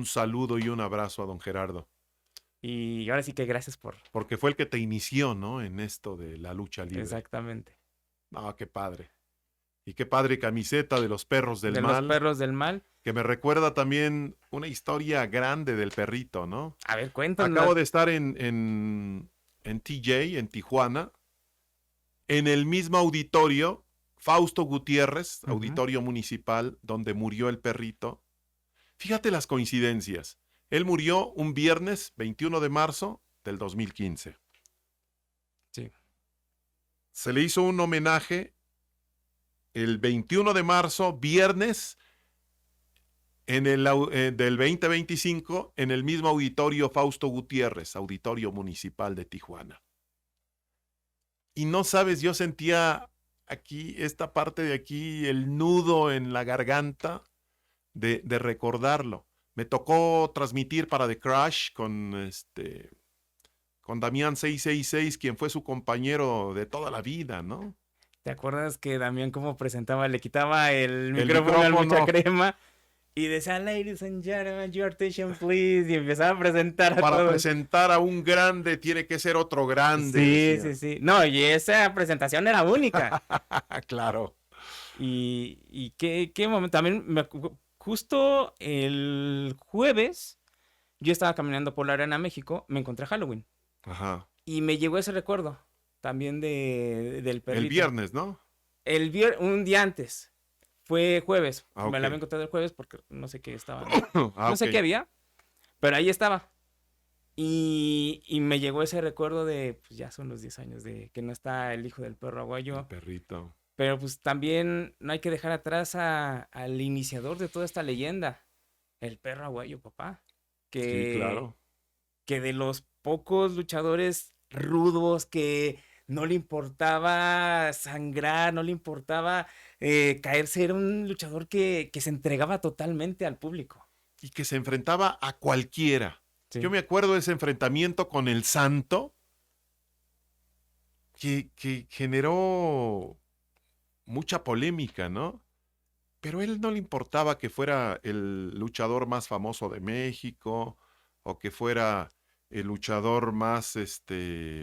saludo y un abrazo a don Gerardo, Y ahora sí que gracias por... porque fue el que te inició, ¿no? En esto de la lucha libre. Exactamente. Ah, qué padre. Y qué padre camiseta de los perros del De los mal, perros del mal. que me recuerda también una historia grande del perrito, ¿no? A ver, cuéntanos. Acabo de estar en TJ, en Tijuana, en el mismo auditorio, Fausto Gutiérrez, Ujú. auditorio municipal, donde murió el perrito. Fíjate las coincidencias. Él murió un viernes 21 de marzo del 2015. Sí. Se le hizo un homenaje el 21 de marzo, viernes, del 2025, en el mismo auditorio Fausto Gutiérrez, auditorio municipal de Tijuana. Y no sabes, yo sentía aquí, esta parte de aquí, el nudo en la garganta de recordarlo. Me tocó transmitir para The Crash con Damián 666, quien fue su compañero de toda la vida, ¿no? ¿Te acuerdas que Damián cómo presentaba? Le quitaba el El micrófono al mucha micrófono crema y decía, ladies and gentlemen, your attention please. Y empezaba a presentar a para todos. presentar a un grande tiene que ser otro grande, Sí, decía. sí, sí. No, y esa presentación era única. Claro. Y qué momento. También justo el jueves yo estaba caminando por la Arena México, me encontré Halloween. Ajá. Y me llegó ese recuerdo también del El perrito. viernes, ¿no? Un día antes. Fue jueves. Ah, Me ok. la había encontrado el jueves porque no sé qué estaban. Ah, No ok. sé qué había, pero ahí estaba. Y me llegó ese recuerdo de, pues ya son los 10 años de que no está el hijo del perro El aguayo. perrito. Pero pues también no hay que dejar atrás al iniciador de toda esta leyenda, el perro aguayo, papá. Sí, Que, claro. que de los pocos luchadores rudos que no le importaba sangrar, no le importaba caerse, era un luchador que se entregaba totalmente al público. Y que se enfrentaba a cualquiera. Yo Sí. me acuerdo de ese enfrentamiento con el Santo que generó mucha polémica, ¿no? Pero a él no le importaba que fuera el luchador más famoso de México o que fuera el luchador más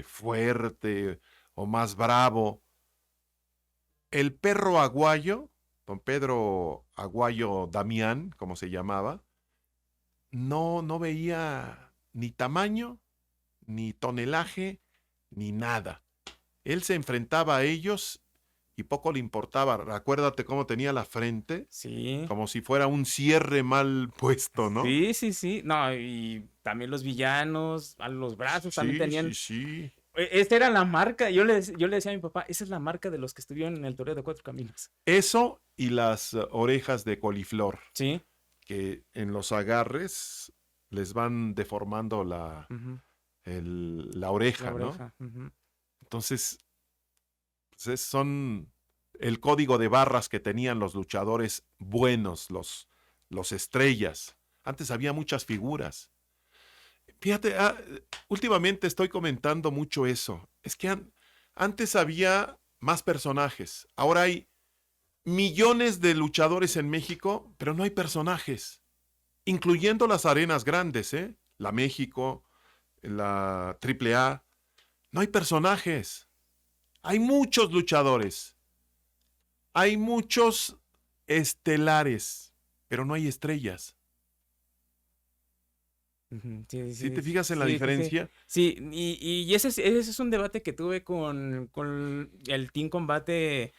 fuerte o más bravo. El perro Aguayo, don Pedro Aguayo Damián, como se llamaba, no veía ni tamaño, ni tonelaje, ni nada. Él se enfrentaba a ellos y poco le importaba. Acuérdate cómo tenía la frente, Sí. como si fuera un cierre mal puesto, ¿no? Sí, sí, sí. No, y también los villanos, a los brazos también Sí, sí, tenían. sí. Esta era la marca. Yo le decía a mi papá, esa es la marca de los que estuvieron en el Toreo de Cuatro Caminos. Eso y las orejas de coliflor, Sí. que en los agarres les van deformando Ujú. la oreja, La ¿no? oreja. Ujú. Entonces, pues son el código de barras que tenían los luchadores buenos, los estrellas. Antes había muchas figuras. Fíjate, últimamente estoy comentando mucho eso. Es que antes había más personajes. Ahora hay millones de luchadores en México, pero no hay personajes, incluyendo las arenas grandes, ¿eh? La México, la AAA. No hay personajes. Hay muchos luchadores. Hay muchos estelares, pero no hay estrellas. Ujú. Sí, ¿Sí te sí, fijas en la sí, sí, sí. diferencia? Sí, y ese es un debate que tuve con el Team Combate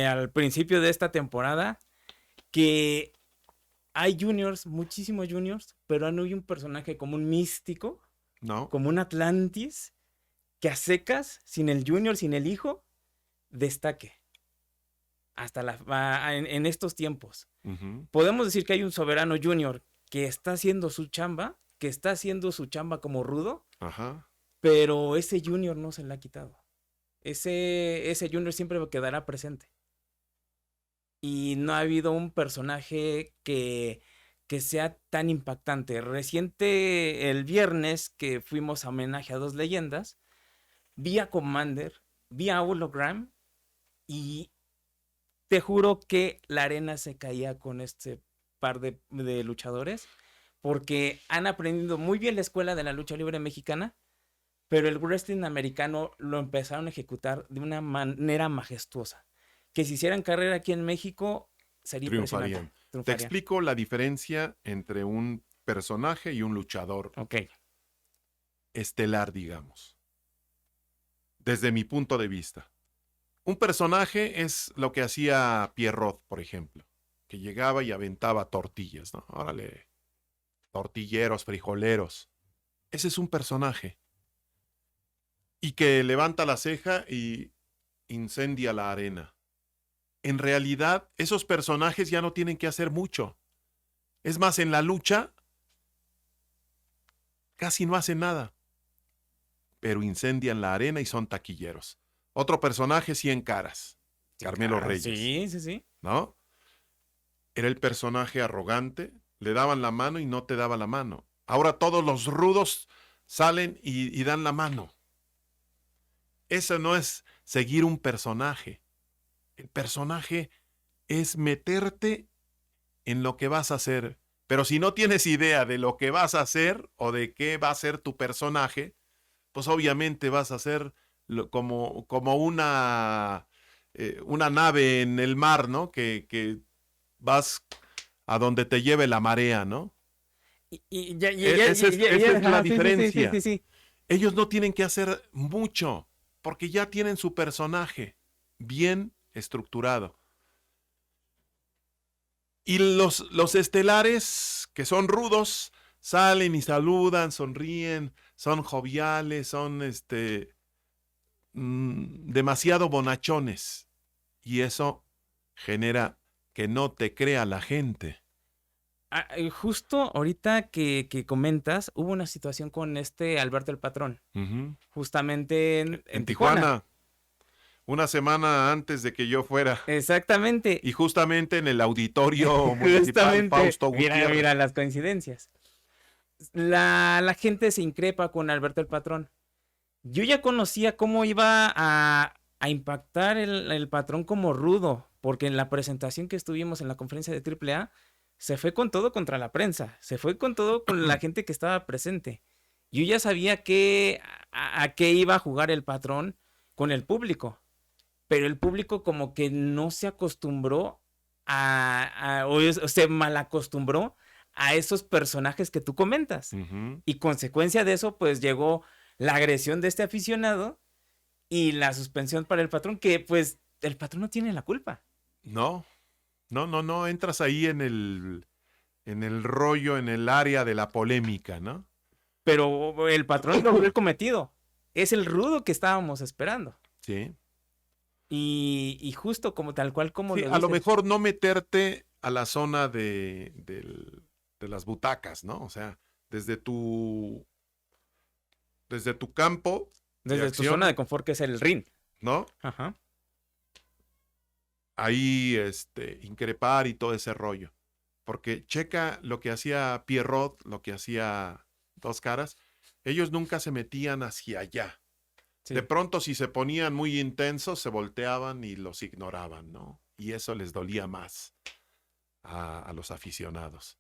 al principio de esta temporada, que hay juniors, muchísimos juniors, pero no hay un personaje como un místico, No. como un Atlantis, que a secas, sin el junior, sin el hijo, destaque hasta en estos tiempos. Ujú. Podemos decir que hay un soberano junior que está haciendo su chamba, como rudo, Ajá. pero ese junior no se le ha quitado. Ese junior siempre quedará presente. Y no ha habido un personaje que sea tan impactante. Reciente, el viernes que fuimos a homenaje a dos leyendas, vi a Commander, vi a Hologram y te juro que la arena se caía con este par de luchadores porque han aprendido muy bien la escuela de la lucha libre mexicana, pero el wrestling americano lo empezaron a ejecutar de una manera majestuosa. Que si hicieran carrera aquí en México, sería impresionante. Triunfarían. Te Triunfarían. explico la diferencia entre un personaje y un luchador Ok. estelar, digamos, desde mi punto de vista. Un personaje es lo que hacía Pierrot, por ejemplo, que llegaba y aventaba tortillas, ¿no? Órale, tortilleros, frijoleros. Ese es un personaje. Y que levanta la ceja y incendia la arena. En realidad, esos personajes ya no tienen que hacer mucho. Es más, en la lucha casi no hacen nada, pero incendian la arena y son taquilleros. Otro personaje, 100 caras, Carmelo Reyes, Sí, sí, sí. ¿no? Era el personaje arrogante, le daban la mano y no te daba la mano. Ahora todos los rudos salen y dan la mano. Eso no es seguir un personaje. El personaje es meterte en lo que vas a hacer. Pero si no tienes idea de lo que vas a hacer o de qué va a ser tu personaje, pues obviamente vas a ser como una nave en el mar, ¿no? Que vas a donde te lleve la marea, ¿no? Esa es la Ajá, sí, sí, sí, sí, diferencia. sí, sí. Ellos no tienen que hacer mucho, porque ya tienen su personaje bien estructurado. Y los estelares, que son rudos, salen y saludan, sonríen, son joviales, son demasiado bonachones. Y eso genera que no te crea la gente. Justo ahorita que comentas, hubo una situación con este Alberto el Patrón, Ujú. justamente en En Tijuana. Tijuana, una semana antes de que yo fuera. Exactamente. Y justamente en el auditorio municipal Justamente. Fausto Mira, Gutiérrez. mira las coincidencias. La gente se increpa con Alberto el Patrón. Yo ya conocía cómo iba a impactar el patrón como rudo, porque en la presentación que estuvimos en la conferencia de AAA, se fue con todo contra la prensa, se fue con todo con la gente que estaba presente. Yo ya sabía a qué iba a jugar el patrón con el público, pero el público como que no se acostumbró o se malacostumbró a esos personajes que tú comentas. Ujú. Y consecuencia de eso, pues llegó la agresión de este aficionado y la suspensión para el patrón, que pues el patrón no tiene la culpa. No, no, entras ahí en el rollo, en el área de la polémica, ¿no? Pero el patrón logró el cometido. Es el rudo que estábamos esperando. Sí. Y justo como tal cual como Sí, lo a lo dices. mejor no meterte a la zona de las butacas, ¿no? O sea, desde tu desde tu campo de Desde tu acción, zona de confort, que es el ring. ¿no? Ajá. Ahí, increpar y todo ese rollo. Porque checa lo que hacía Pierrot, lo que hacía Dos Caras. Ellos nunca se metían hacia allá. De Sí, pronto, si se ponían muy intensos, se volteaban y los ignoraban, ¿no? Y eso les dolía más a los aficionados.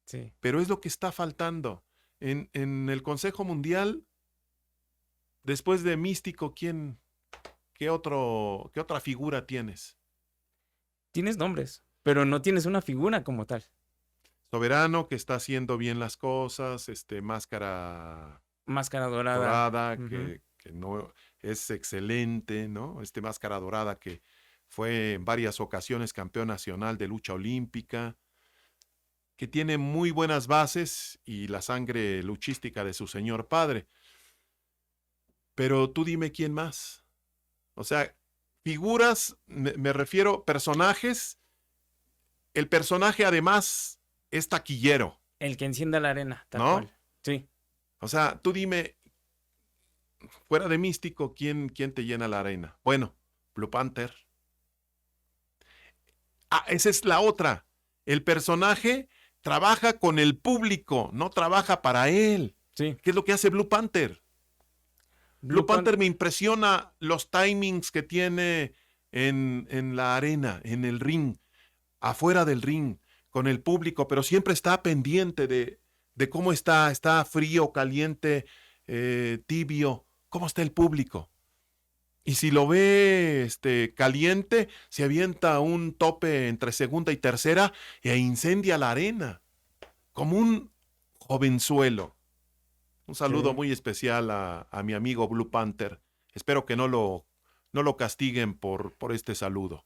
sí. Pero es lo que está faltando. En el Consejo Mundial, después de Místico, qué otra figura tienes? Tienes nombres, pero no tienes una figura como tal. Soberano, que está haciendo bien las cosas, Máscara Máscara dorada. Dorada, Ujú. que no es excelente, ¿no? Máscara Dorada que fue en varias ocasiones campeón nacional de lucha olímpica, que tiene muy buenas bases y la sangre luchística de su señor padre. Pero tú dime quién más. O sea, figuras, me refiero, personajes. El personaje además es taquillero, El que encienda la arena, tal ¿no? cual. Sí. O sea, tú dime, fuera de Místico, ¿quién te llena la arena? Bueno, Blue Panther. Ah, esa es la otra. El personaje trabaja con el público, no trabaja para él. Sí. ¿Qué es lo que hace Blue Panther? Blue Blue Panther Pan- me impresiona los timings que tiene en la arena, en el ring, afuera del ring, con el público, pero siempre está pendiente de cómo está frío, caliente, tibio, cómo está el público. Y si lo ve caliente, se avienta un tope entre segunda y tercera e incendia la arena, como un jovenzuelo. Un saludo Sí. muy especial a mi amigo Blue Panther. Espero que no lo castiguen por este saludo.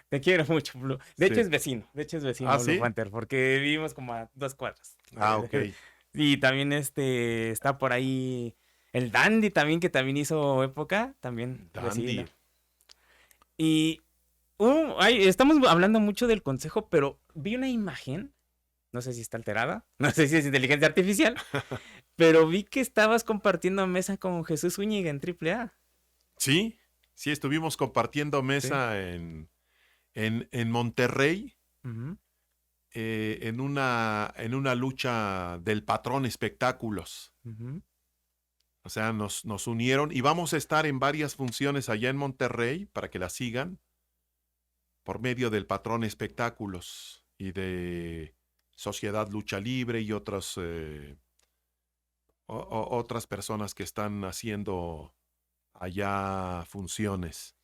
Te quiero mucho, Blue. De hecho Sí. es vecino. De hecho es ¿Ah, vecino, Blue sí? Panther, porque vivimos como a 2 cuadras. Ah, ok. Y también está por ahí el Dandy también, que también hizo época, también Dandy. vecino. Y estamos hablando mucho del consejo, pero vi una imagen, no sé si está alterada, no sé si es inteligencia artificial, pero vi que estabas compartiendo mesa con Jesús Zúñiga en AAA. Sí, sí, estuvimos compartiendo Sí. mesa en Monterrey, Ujú, en una lucha del Patrón Espectáculos. ujú. O sea, nos unieron y vamos a estar en varias funciones allá en Monterrey para que la sigan por medio del Patrón Espectáculos y de Sociedad Lucha Libre y otras personas que están haciendo allá funciones.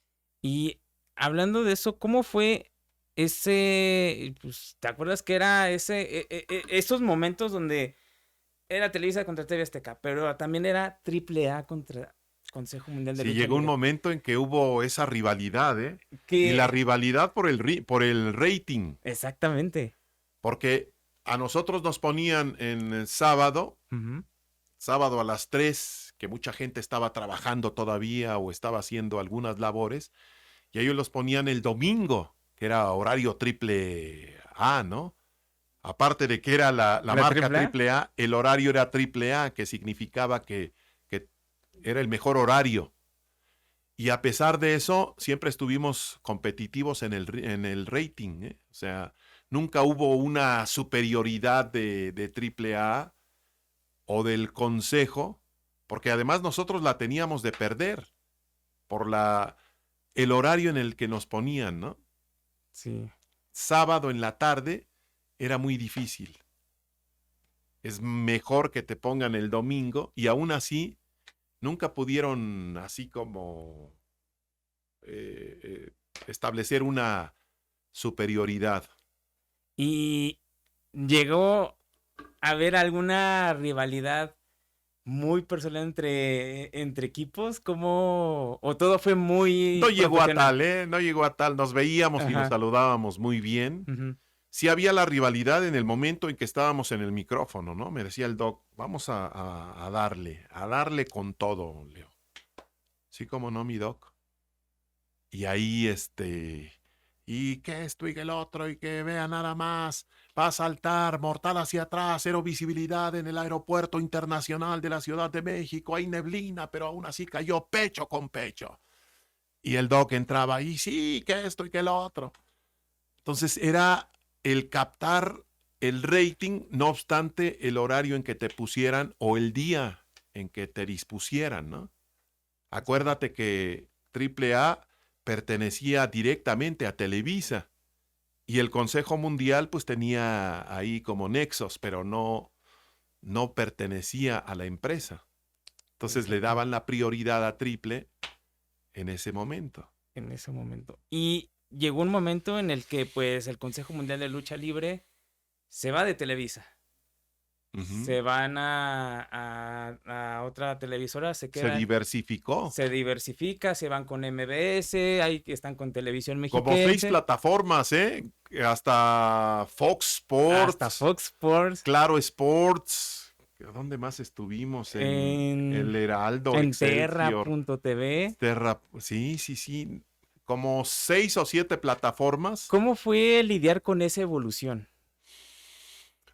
Y hablando de eso, ¿cómo fue pues, ¿te acuerdas que era esos momentos donde era Televisa contra TV Azteca, pero también era AAA contra Consejo Mundial de Sí, Lucha llegó un Libre? momento en que hubo esa rivalidad, ¿eh? Y la Que rivalidad por el rating, exactamente. porque a nosotros nos ponían en Ujú, sábado a las 3, que mucha gente estaba trabajando todavía o estaba haciendo algunas labores, y ellos los ponían el domingo, que era horario triple A, ¿no? Aparte de que era la ¿la marca AAA? triple A, el horario era triple A, que significaba que era el mejor horario. Y a pesar de eso, siempre estuvimos competitivos en el rating, ¿eh? O sea, nunca hubo una superioridad de triple A o del consejo, porque además nosotros la teníamos de perder por el horario en el que nos ponían, ¿no? Sí. Sábado en la tarde era muy difícil. Es mejor que te pongan el domingo y aún así nunca pudieron así como establecer una superioridad. Y llegó a haber alguna rivalidad muy personal entre equipos, como o todo fue No muy llegó a profesional. tal, ¿eh? No llegó a tal. Nos veíamos y nos Ajá. saludábamos muy bien. Ujú. Sí había la rivalidad en el momento en que estábamos en el micrófono, ¿no? Me decía el doc, vamos a darle con todo, Leo. Sí, como no, mi doc. Y ahí, y que esto y que el otro, y que vea nada más, va a saltar, mortal hacia atrás, cero visibilidad en el aeropuerto internacional de la Ciudad de México, hay neblina, pero aún así cayó pecho con pecho. Y el doc entraba ahí, sí, que esto y que el otro. Entonces era el captar el rating, no obstante el horario en que te pusieran o el día en que te dispusieran, ¿no? Acuérdate que AAA pertenecía directamente a Televisa y el Consejo Mundial pues tenía ahí como nexos, pero no pertenecía a la empresa. Entonces le Entiendo. daban la prioridad a Triple en ese momento. En ese momento. Y llegó un momento en el que pues el Consejo Mundial de Lucha Libre se va de Televisa. Ujú. Se van a otra televisora, se Se quedan, diversificó. se diversifica, se van con MBS, ahí que están con Televisión Como 6 Mexiquense, plataformas, ¿eh? Hasta Fox hasta Sports, Fox Sports, Claro Sports. ¿Dónde más estuvimos? En El en, Heraldo, en Excelsior, Terra.tv. Terra. Sí, sí, sí. Como 6 o 7 plataformas. ¿Cómo fue lidiar con esa evolución?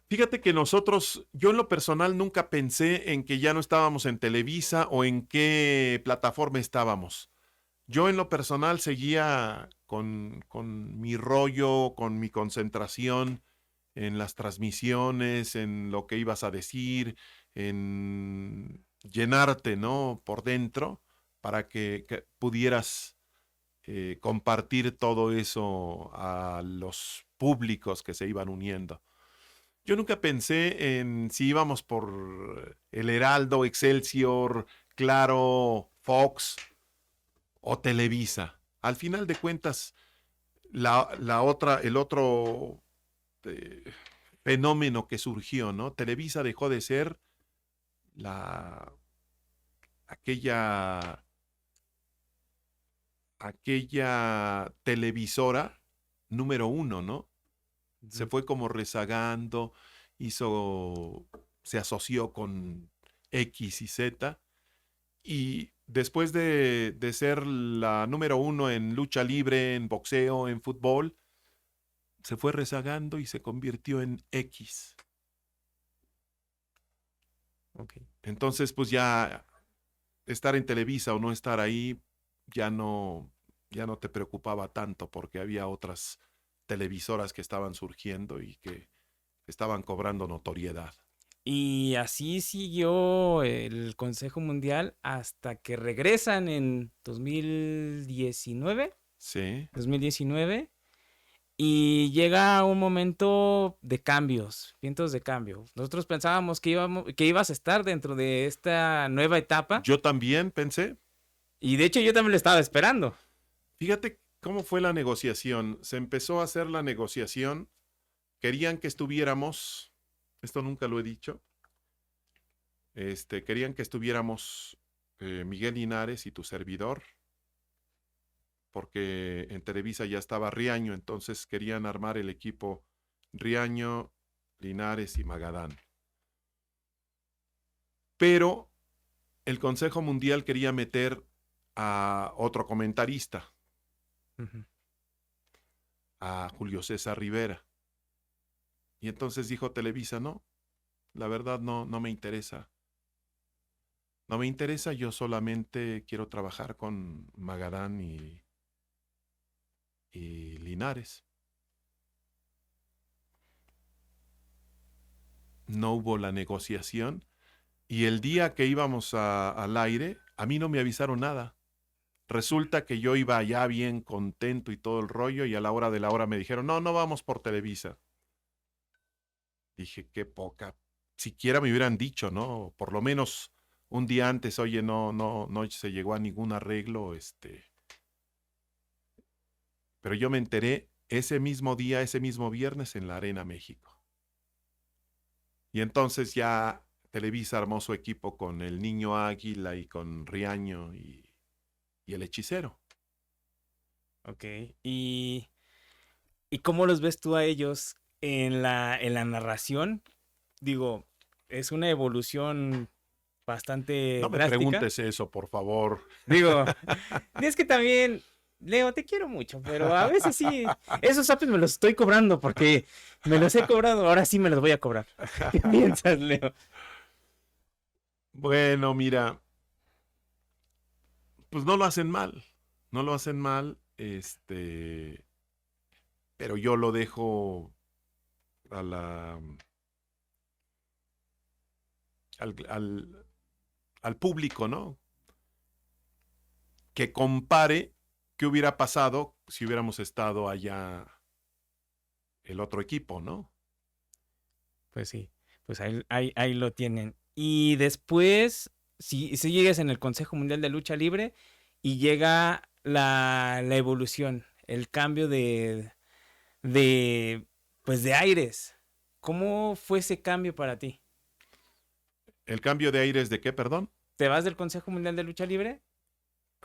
Fíjate que nosotros, yo en lo personal nunca pensé en que ya no estábamos en Televisa o en qué plataforma estábamos. Yo en lo personal seguía con mi rollo, con mi concentración en las transmisiones, en lo que ibas a decir, en llenarte, ¿no? Por dentro para que pudieras compartir todo eso a los públicos que se iban uniendo. Yo nunca pensé en si íbamos por El Heraldo, Excelsior, Claro, Fox o Televisa. Al final de cuentas, el otro eh, fenómeno que surgió, ¿no? Televisa dejó de ser la, aquella, aquella televisora número uno, ¿no? Se Ujú. fue como rezagando, se asoció con X y Z, y después de ser la número uno en lucha libre, en boxeo, en fútbol, se fue rezagando y se convirtió en X. Ok. Entonces, pues ya estar en Televisa o no estar ahí ya no te preocupaba tanto porque había otras televisoras que estaban surgiendo y que estaban cobrando notoriedad. Y así siguió el Consejo Mundial hasta que regresan en 2019. Sí. 2019 y llega un momento de cambios, vientos de cambio. Nosotros pensábamos que ibas a estar dentro de esta nueva etapa Yo también pensé, y de hecho yo también lo estaba esperando. fíjate cómo fue la negociación. Se empezó a hacer la negociación, querían que estuviéramos, esto nunca lo he dicho, querían que estuviéramos Miguel Linares y tu servidor, porque en Televisa ya estaba Riaño, entonces querían armar el equipo Riaño, Linares y Magadán. Pero el Consejo Mundial quería meter a otro comentarista, Ujú. a Julio César Rivera. Y entonces dijo Televisa, no, la verdad no me interesa. No me interesa, yo solamente quiero trabajar con Magadán y Linares. No hubo la negociación y el día que íbamos al aire, a mí no me avisaron nada. Resulta que yo iba allá bien contento y todo el rollo y a la hora de la hora me dijeron, no vamos por Televisa. Dije, qué poca. Siquiera me hubieran dicho, ¿no? Por lo menos un día antes, oye, no se llegó a ningún arreglo, Pero yo me enteré ese mismo día, ese mismo viernes en la Arena México. Y entonces ya Televisa armó su equipo con el Niño Águila y con Riaño y el Hechicero. Ok. ¿Y cómo los ves tú a ellos en la narración? Digo, es una evolución bastante No me drástica. preguntes eso, por favor. Digo, es que también. Leo, te quiero mucho, pero a veces sí, esos zapes me los estoy cobrando porque me los he cobrado, ahora sí me los voy a cobrar. ¿Qué piensas, Leo? Bueno, mira, pues no lo hacen mal, no lo hacen mal, pero yo lo dejo a la, al público, ¿no? Que compare qué hubiera pasado si hubiéramos estado allá el otro equipo, ¿no? Pues sí, pues ahí lo tienen. Y después, si llegas en el Consejo Mundial de Lucha Libre y llega la evolución, el cambio de, pues de aires. ¿Cómo fue ese cambio para ti? El cambio de aires de qué, perdón. Te vas del Consejo Mundial de Lucha Libre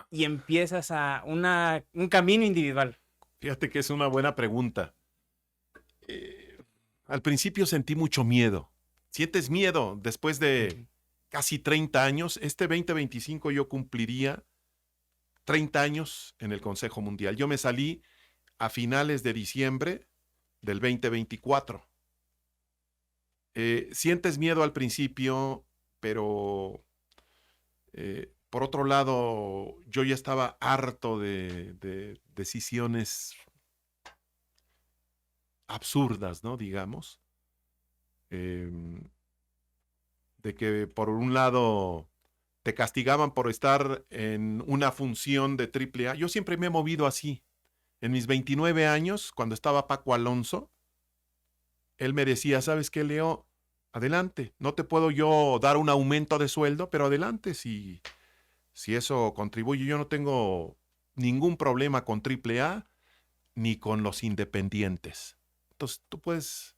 y empiezas un camino individual. Fíjate que es una buena pregunta. Al principio sentí mucho miedo. ¿Sientes miedo después de Ujú. casi 30 años? Este 2025 yo cumpliría 30 años en el Consejo Mundial. Yo me salí a finales de diciembre del 2024. Sientes miedo al principio, pero por otro lado, yo ya estaba harto de decisiones absurdas, ¿no? Digamos. Eh, de que por un lado te castigaban por estar en una función de triple A. Yo siempre me he movido así. En mis 29 años, cuando estaba Paco Alonso, él me decía, ¿sabes qué, Leo? Adelante. No te puedo yo dar un aumento de sueldo, pero adelante si eso contribuye. Yo no tengo ningún problema con triple A ni con los independientes. Entonces tú puedes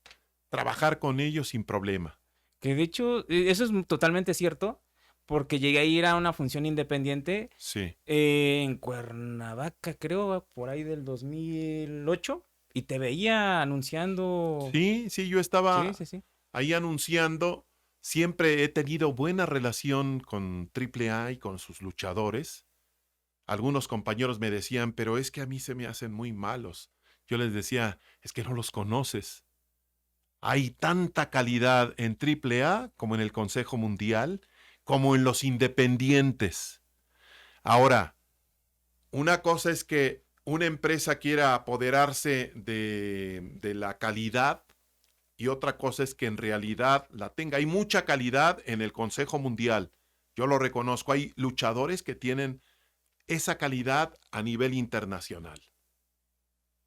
trabajar con ellos sin problema. Que de hecho, eso es totalmente cierto, porque llegué a ir a una función independiente Sí. en Cuernavaca, creo, por ahí del 2008, y te veía anunciando. Sí, sí, yo Sí, estaba sí, sí. ahí anunciando. Siempre he tenido buena relación con Triple A y con sus luchadores. Algunos compañeros me decían, pero es que a mí se me hacen muy malos. Yo les decía, es que no los conoces. Hay tanta calidad en Triple A como en el Consejo Mundial, como en los independientes. Ahora, una cosa es que una empresa quiera apoderarse de la calidad y otra cosa es que en realidad la tenga. Hay mucha calidad en el Consejo Mundial. Yo lo reconozco. Hay luchadores que tienen esa calidad a nivel internacional.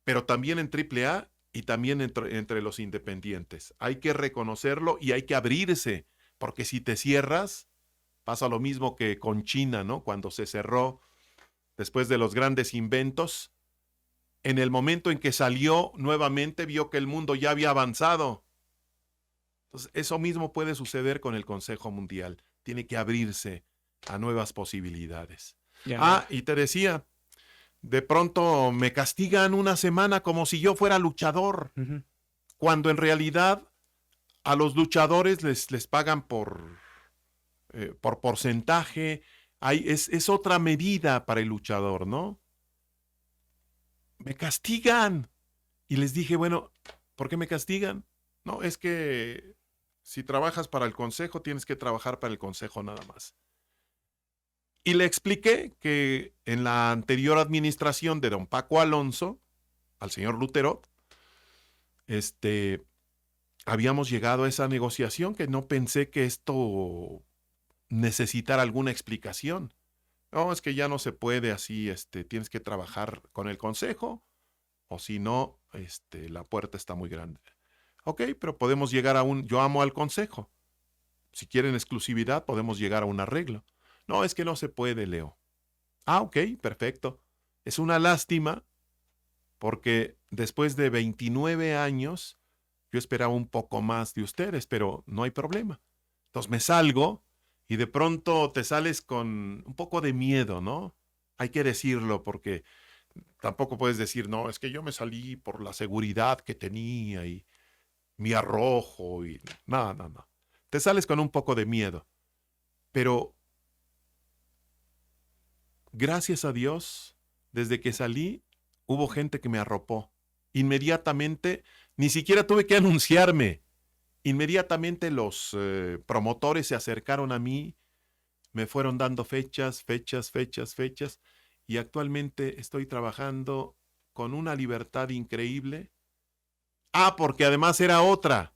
Pero también en Triple A y también entre los independientes. Hay que reconocerlo y hay que abrirse, porque si te cierras, pasa lo mismo que con China, ¿no? Cuando se cerró después de los grandes inventos, en el momento en que salió nuevamente vio que el mundo ya había avanzado. Entonces, eso mismo puede suceder con el Consejo Mundial. Tiene que abrirse a nuevas posibilidades. Ya. Ah, y te decía, de pronto me castigan una semana como si yo fuera luchador, Ujú. cuando en realidad a los luchadores les pagan por porcentaje. Es otra medida para el luchador, ¿no? Me castigan. Y les dije, bueno, ¿por qué me castigan? No, es que si trabajas para el consejo, tienes que trabajar para el consejo nada más. Y le expliqué que en la anterior administración de don Paco Alonso, al señor Luterot, habíamos llegado a esa negociación que no pensé que esto necesitara alguna explicación. No, es que ya no se puede así, tienes que trabajar con el consejo o si no, la puerta está muy grande. Ok, pero podemos llegar yo amo al consejo. Si quieren exclusividad, podemos llegar a un arreglo. No, es que no se puede, Leo. Ah, ok, perfecto. Es una lástima porque después de 29 años, yo esperaba un poco más de ustedes, pero no hay problema. Entonces me salgo y de pronto te sales con un poco de miedo, ¿no? Hay que decirlo porque tampoco puedes decir, no, es que yo me salí por la seguridad que tenía y mi arrojo y no, no, no. Te sales con un poco de miedo, pero gracias a Dios desde que salí, hubo gente que me arropó. Inmediatamente, ni siquiera tuve que anunciarme. Inmediatamente los promotores se acercaron a mí, me fueron dando fechas, y actualmente estoy trabajando con una libertad increíble. Ah, porque además era otra.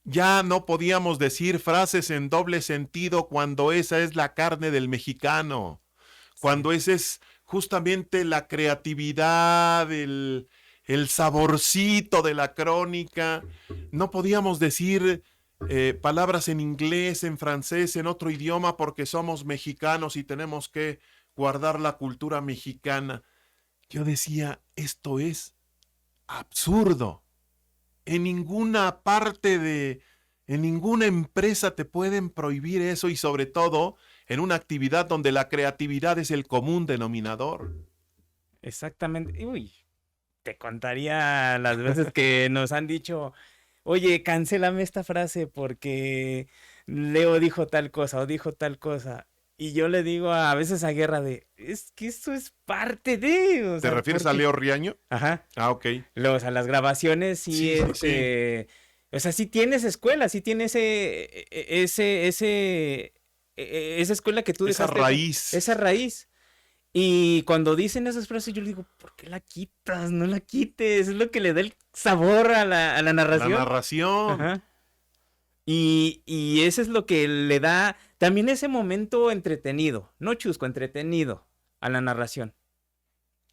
Ya no podíamos decir frases en doble sentido cuando esa es la carne del mexicano, Sí. cuando esa es justamente la creatividad, el saborcito de la crónica. No podíamos decir palabras en inglés, en francés, en otro idioma porque somos mexicanos y tenemos que guardar la cultura mexicana. Yo decía, esto es absurdo. En ninguna parte en ninguna empresa te pueden prohibir eso y sobre todo en una actividad donde la creatividad es el común denominador. Exactamente. Uy, te contaría las veces que nos han dicho, oye, cancélame esta frase porque Leo dijo tal cosa o dijo tal cosa. Y yo le digo a veces a Guerra es que eso es parte de, o ¿Te sea, refieres a porque, Leo Riaño? ajá, Ah, ok. o sea, las grabaciones sí, Sí, sí, sí. o sea, sí tienes escuela, sí tienes esa escuela que tú Esa dejaste, raíz. esa raíz. Y cuando dicen esas frases, yo le digo, ¿por qué la quitas? No la quites, es lo que le da el sabor a la La narración. narración. Ajá. Y eso es lo que le da también ese momento entretenido, no chusco, entretenido a la narración.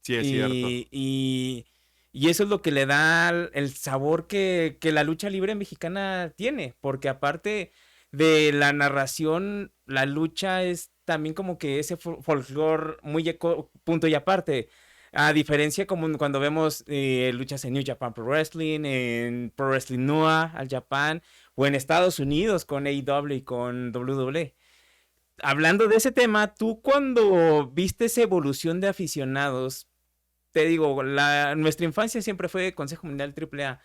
Sí, es cierto. Y eso es lo que le da el sabor que la lucha libre mexicana tiene, porque aparte de la narración, la lucha es también como que ese folclore muy punto y aparte. A diferencia como cuando vemos luchas en New Japan Pro Wrestling, en Pro Wrestling Noah, al Japan, o en Estados Unidos con AEW y con WWE. Hablando de ese tema, tú cuando viste esa evolución de aficionados, te digo, nuestra infancia siempre fue Consejo Mundial AAA,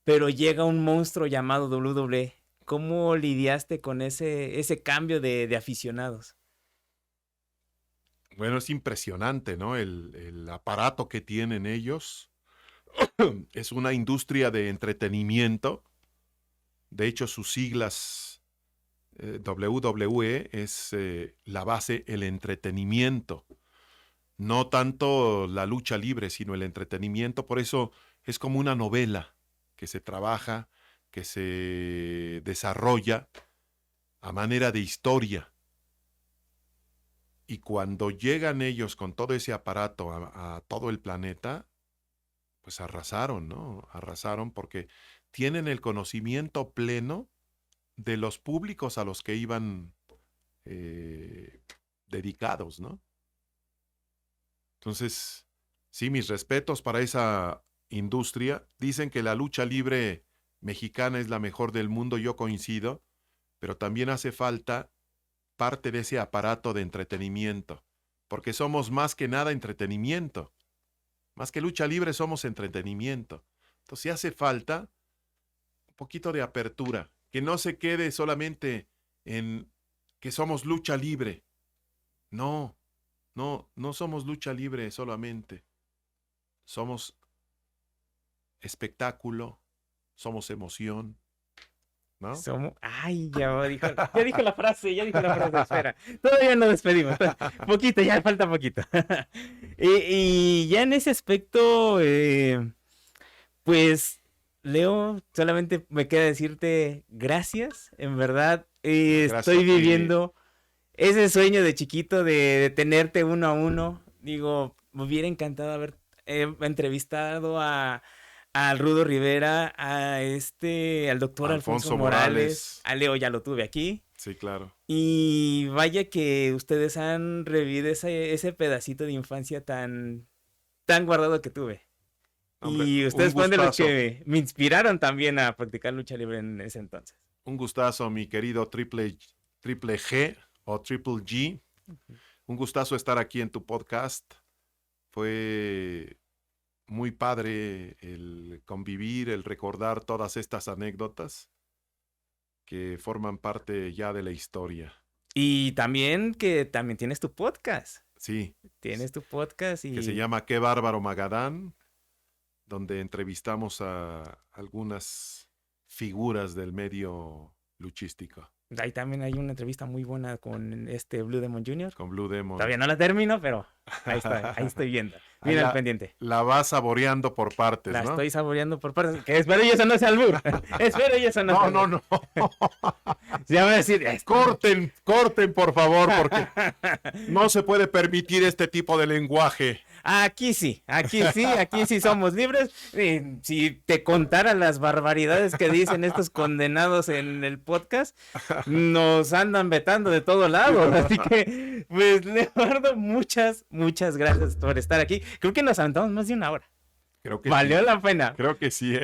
pero llega un monstruo llamado WWE. ¿Cómo lidiaste con ese cambio de aficionados? Bueno, es impresionante, ¿no? El aparato que tienen ellos. Es una industria de entretenimiento. De hecho, sus siglas WWE es la base, el entretenimiento. No tanto la lucha libre, sino el entretenimiento. Por eso es como una novela que se trabaja, que se desarrolla a manera de historia. Y cuando llegan ellos con todo ese aparato a todo el planeta, pues arrasaron, ¿no? Arrasaron porque tienen el conocimiento pleno de los públicos a los que iban eh, dedicados, ¿no? Entonces, sí, mis respetos para esa industria. Dicen que la lucha libre mexicana es la mejor del mundo, yo coincido, pero también hace falta parte de ese aparato de entretenimiento, porque somos más que nada entretenimiento. Más que lucha libre somos entretenimiento. Entonces hace falta un poquito de apertura, que no se quede solamente en que somos lucha libre. No, no somos lucha libre solamente. Somos espectáculo, somos emoción, ¿no? Somos. Ay, ya dijo la frase, ya dijo la frase. Espera, todavía no despedimos. Poquito, ya falta poquito. Y ya en ese aspecto, pues, Leo, solamente me queda decirte gracias. En verdad, Gracias estoy a ti. viviendo ese sueño de chiquito de tenerte uno a uno. Digo, me hubiera encantado haber entrevistado al Rudo Rivera, al doctor Alfonso Alfonso Morales, Morales. a Leo ya lo tuve aquí. Sí, claro. Y vaya que ustedes han revivido ese pedacito de infancia tan guardado que tuve. Hombre, Y un ustedes fueron de los gustazo. que me inspiraron también a practicar lucha libre en ese entonces. Un gustazo, mi querido triple G o Triple G. Un gustazo estar aquí en tu podcast. Fue muy padre el convivir, el recordar todas estas anécdotas que forman parte ya de la historia. Y también que también tienes tu podcast. Sí. Tienes tu podcast y... Que se llama Qué Bárbaro Magadán, donde entrevistamos a algunas figuras del medio luchístico. Ahí también hay una entrevista muy buena con Blue Demon Jr. Con Blue Demon. Todavía no la termino, pero ahí estoy viendo. Mira el pendiente. La vas saboreando por partes, La ¿no? estoy saboreando por partes. Que espero y eso no sea albur. Espero y eso no sea albur. No. Ya voy a decir... Corten, por favor, porque no se puede permitir este tipo de lenguaje. Aquí sí somos libres. Si te contara las barbaridades que dicen estos condenados en el podcast, nos andan vetando de todo lado. Así que, pues, Leonardo, muchas gracias por estar aquí. Creo que nos aventamos más de una hora. Creo que Valió sí. la pena. Creo que sí.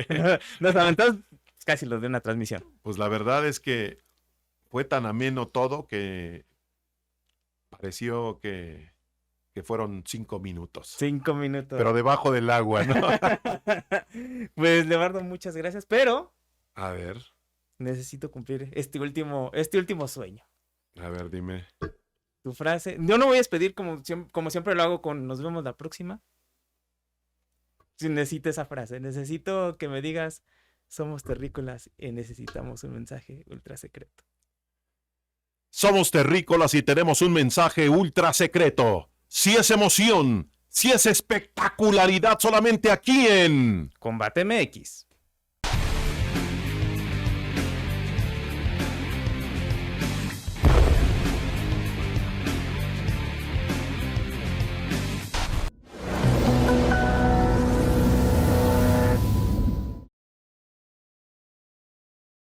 Nos aventamos casi los de una transmisión. Pues la verdad es que fue tan ameno todo que pareció que fueron 5 minutos. 5 minutos. Pero debajo del agua, ¿no? Pues, Leonardo, muchas gracias, pero... A ver. Necesito cumplir este último sueño. A ver, dime. Tu frase. Yo no voy a despedir como siempre lo hago con nos vemos la próxima. Si necesito esa frase. Necesito que me digas, somos terrícolas y necesitamos un mensaje ultra secreto. Somos terrícolas y tenemos un mensaje ultra secreto. Si es emoción, si es espectacularidad, solamente aquí en Combate MX.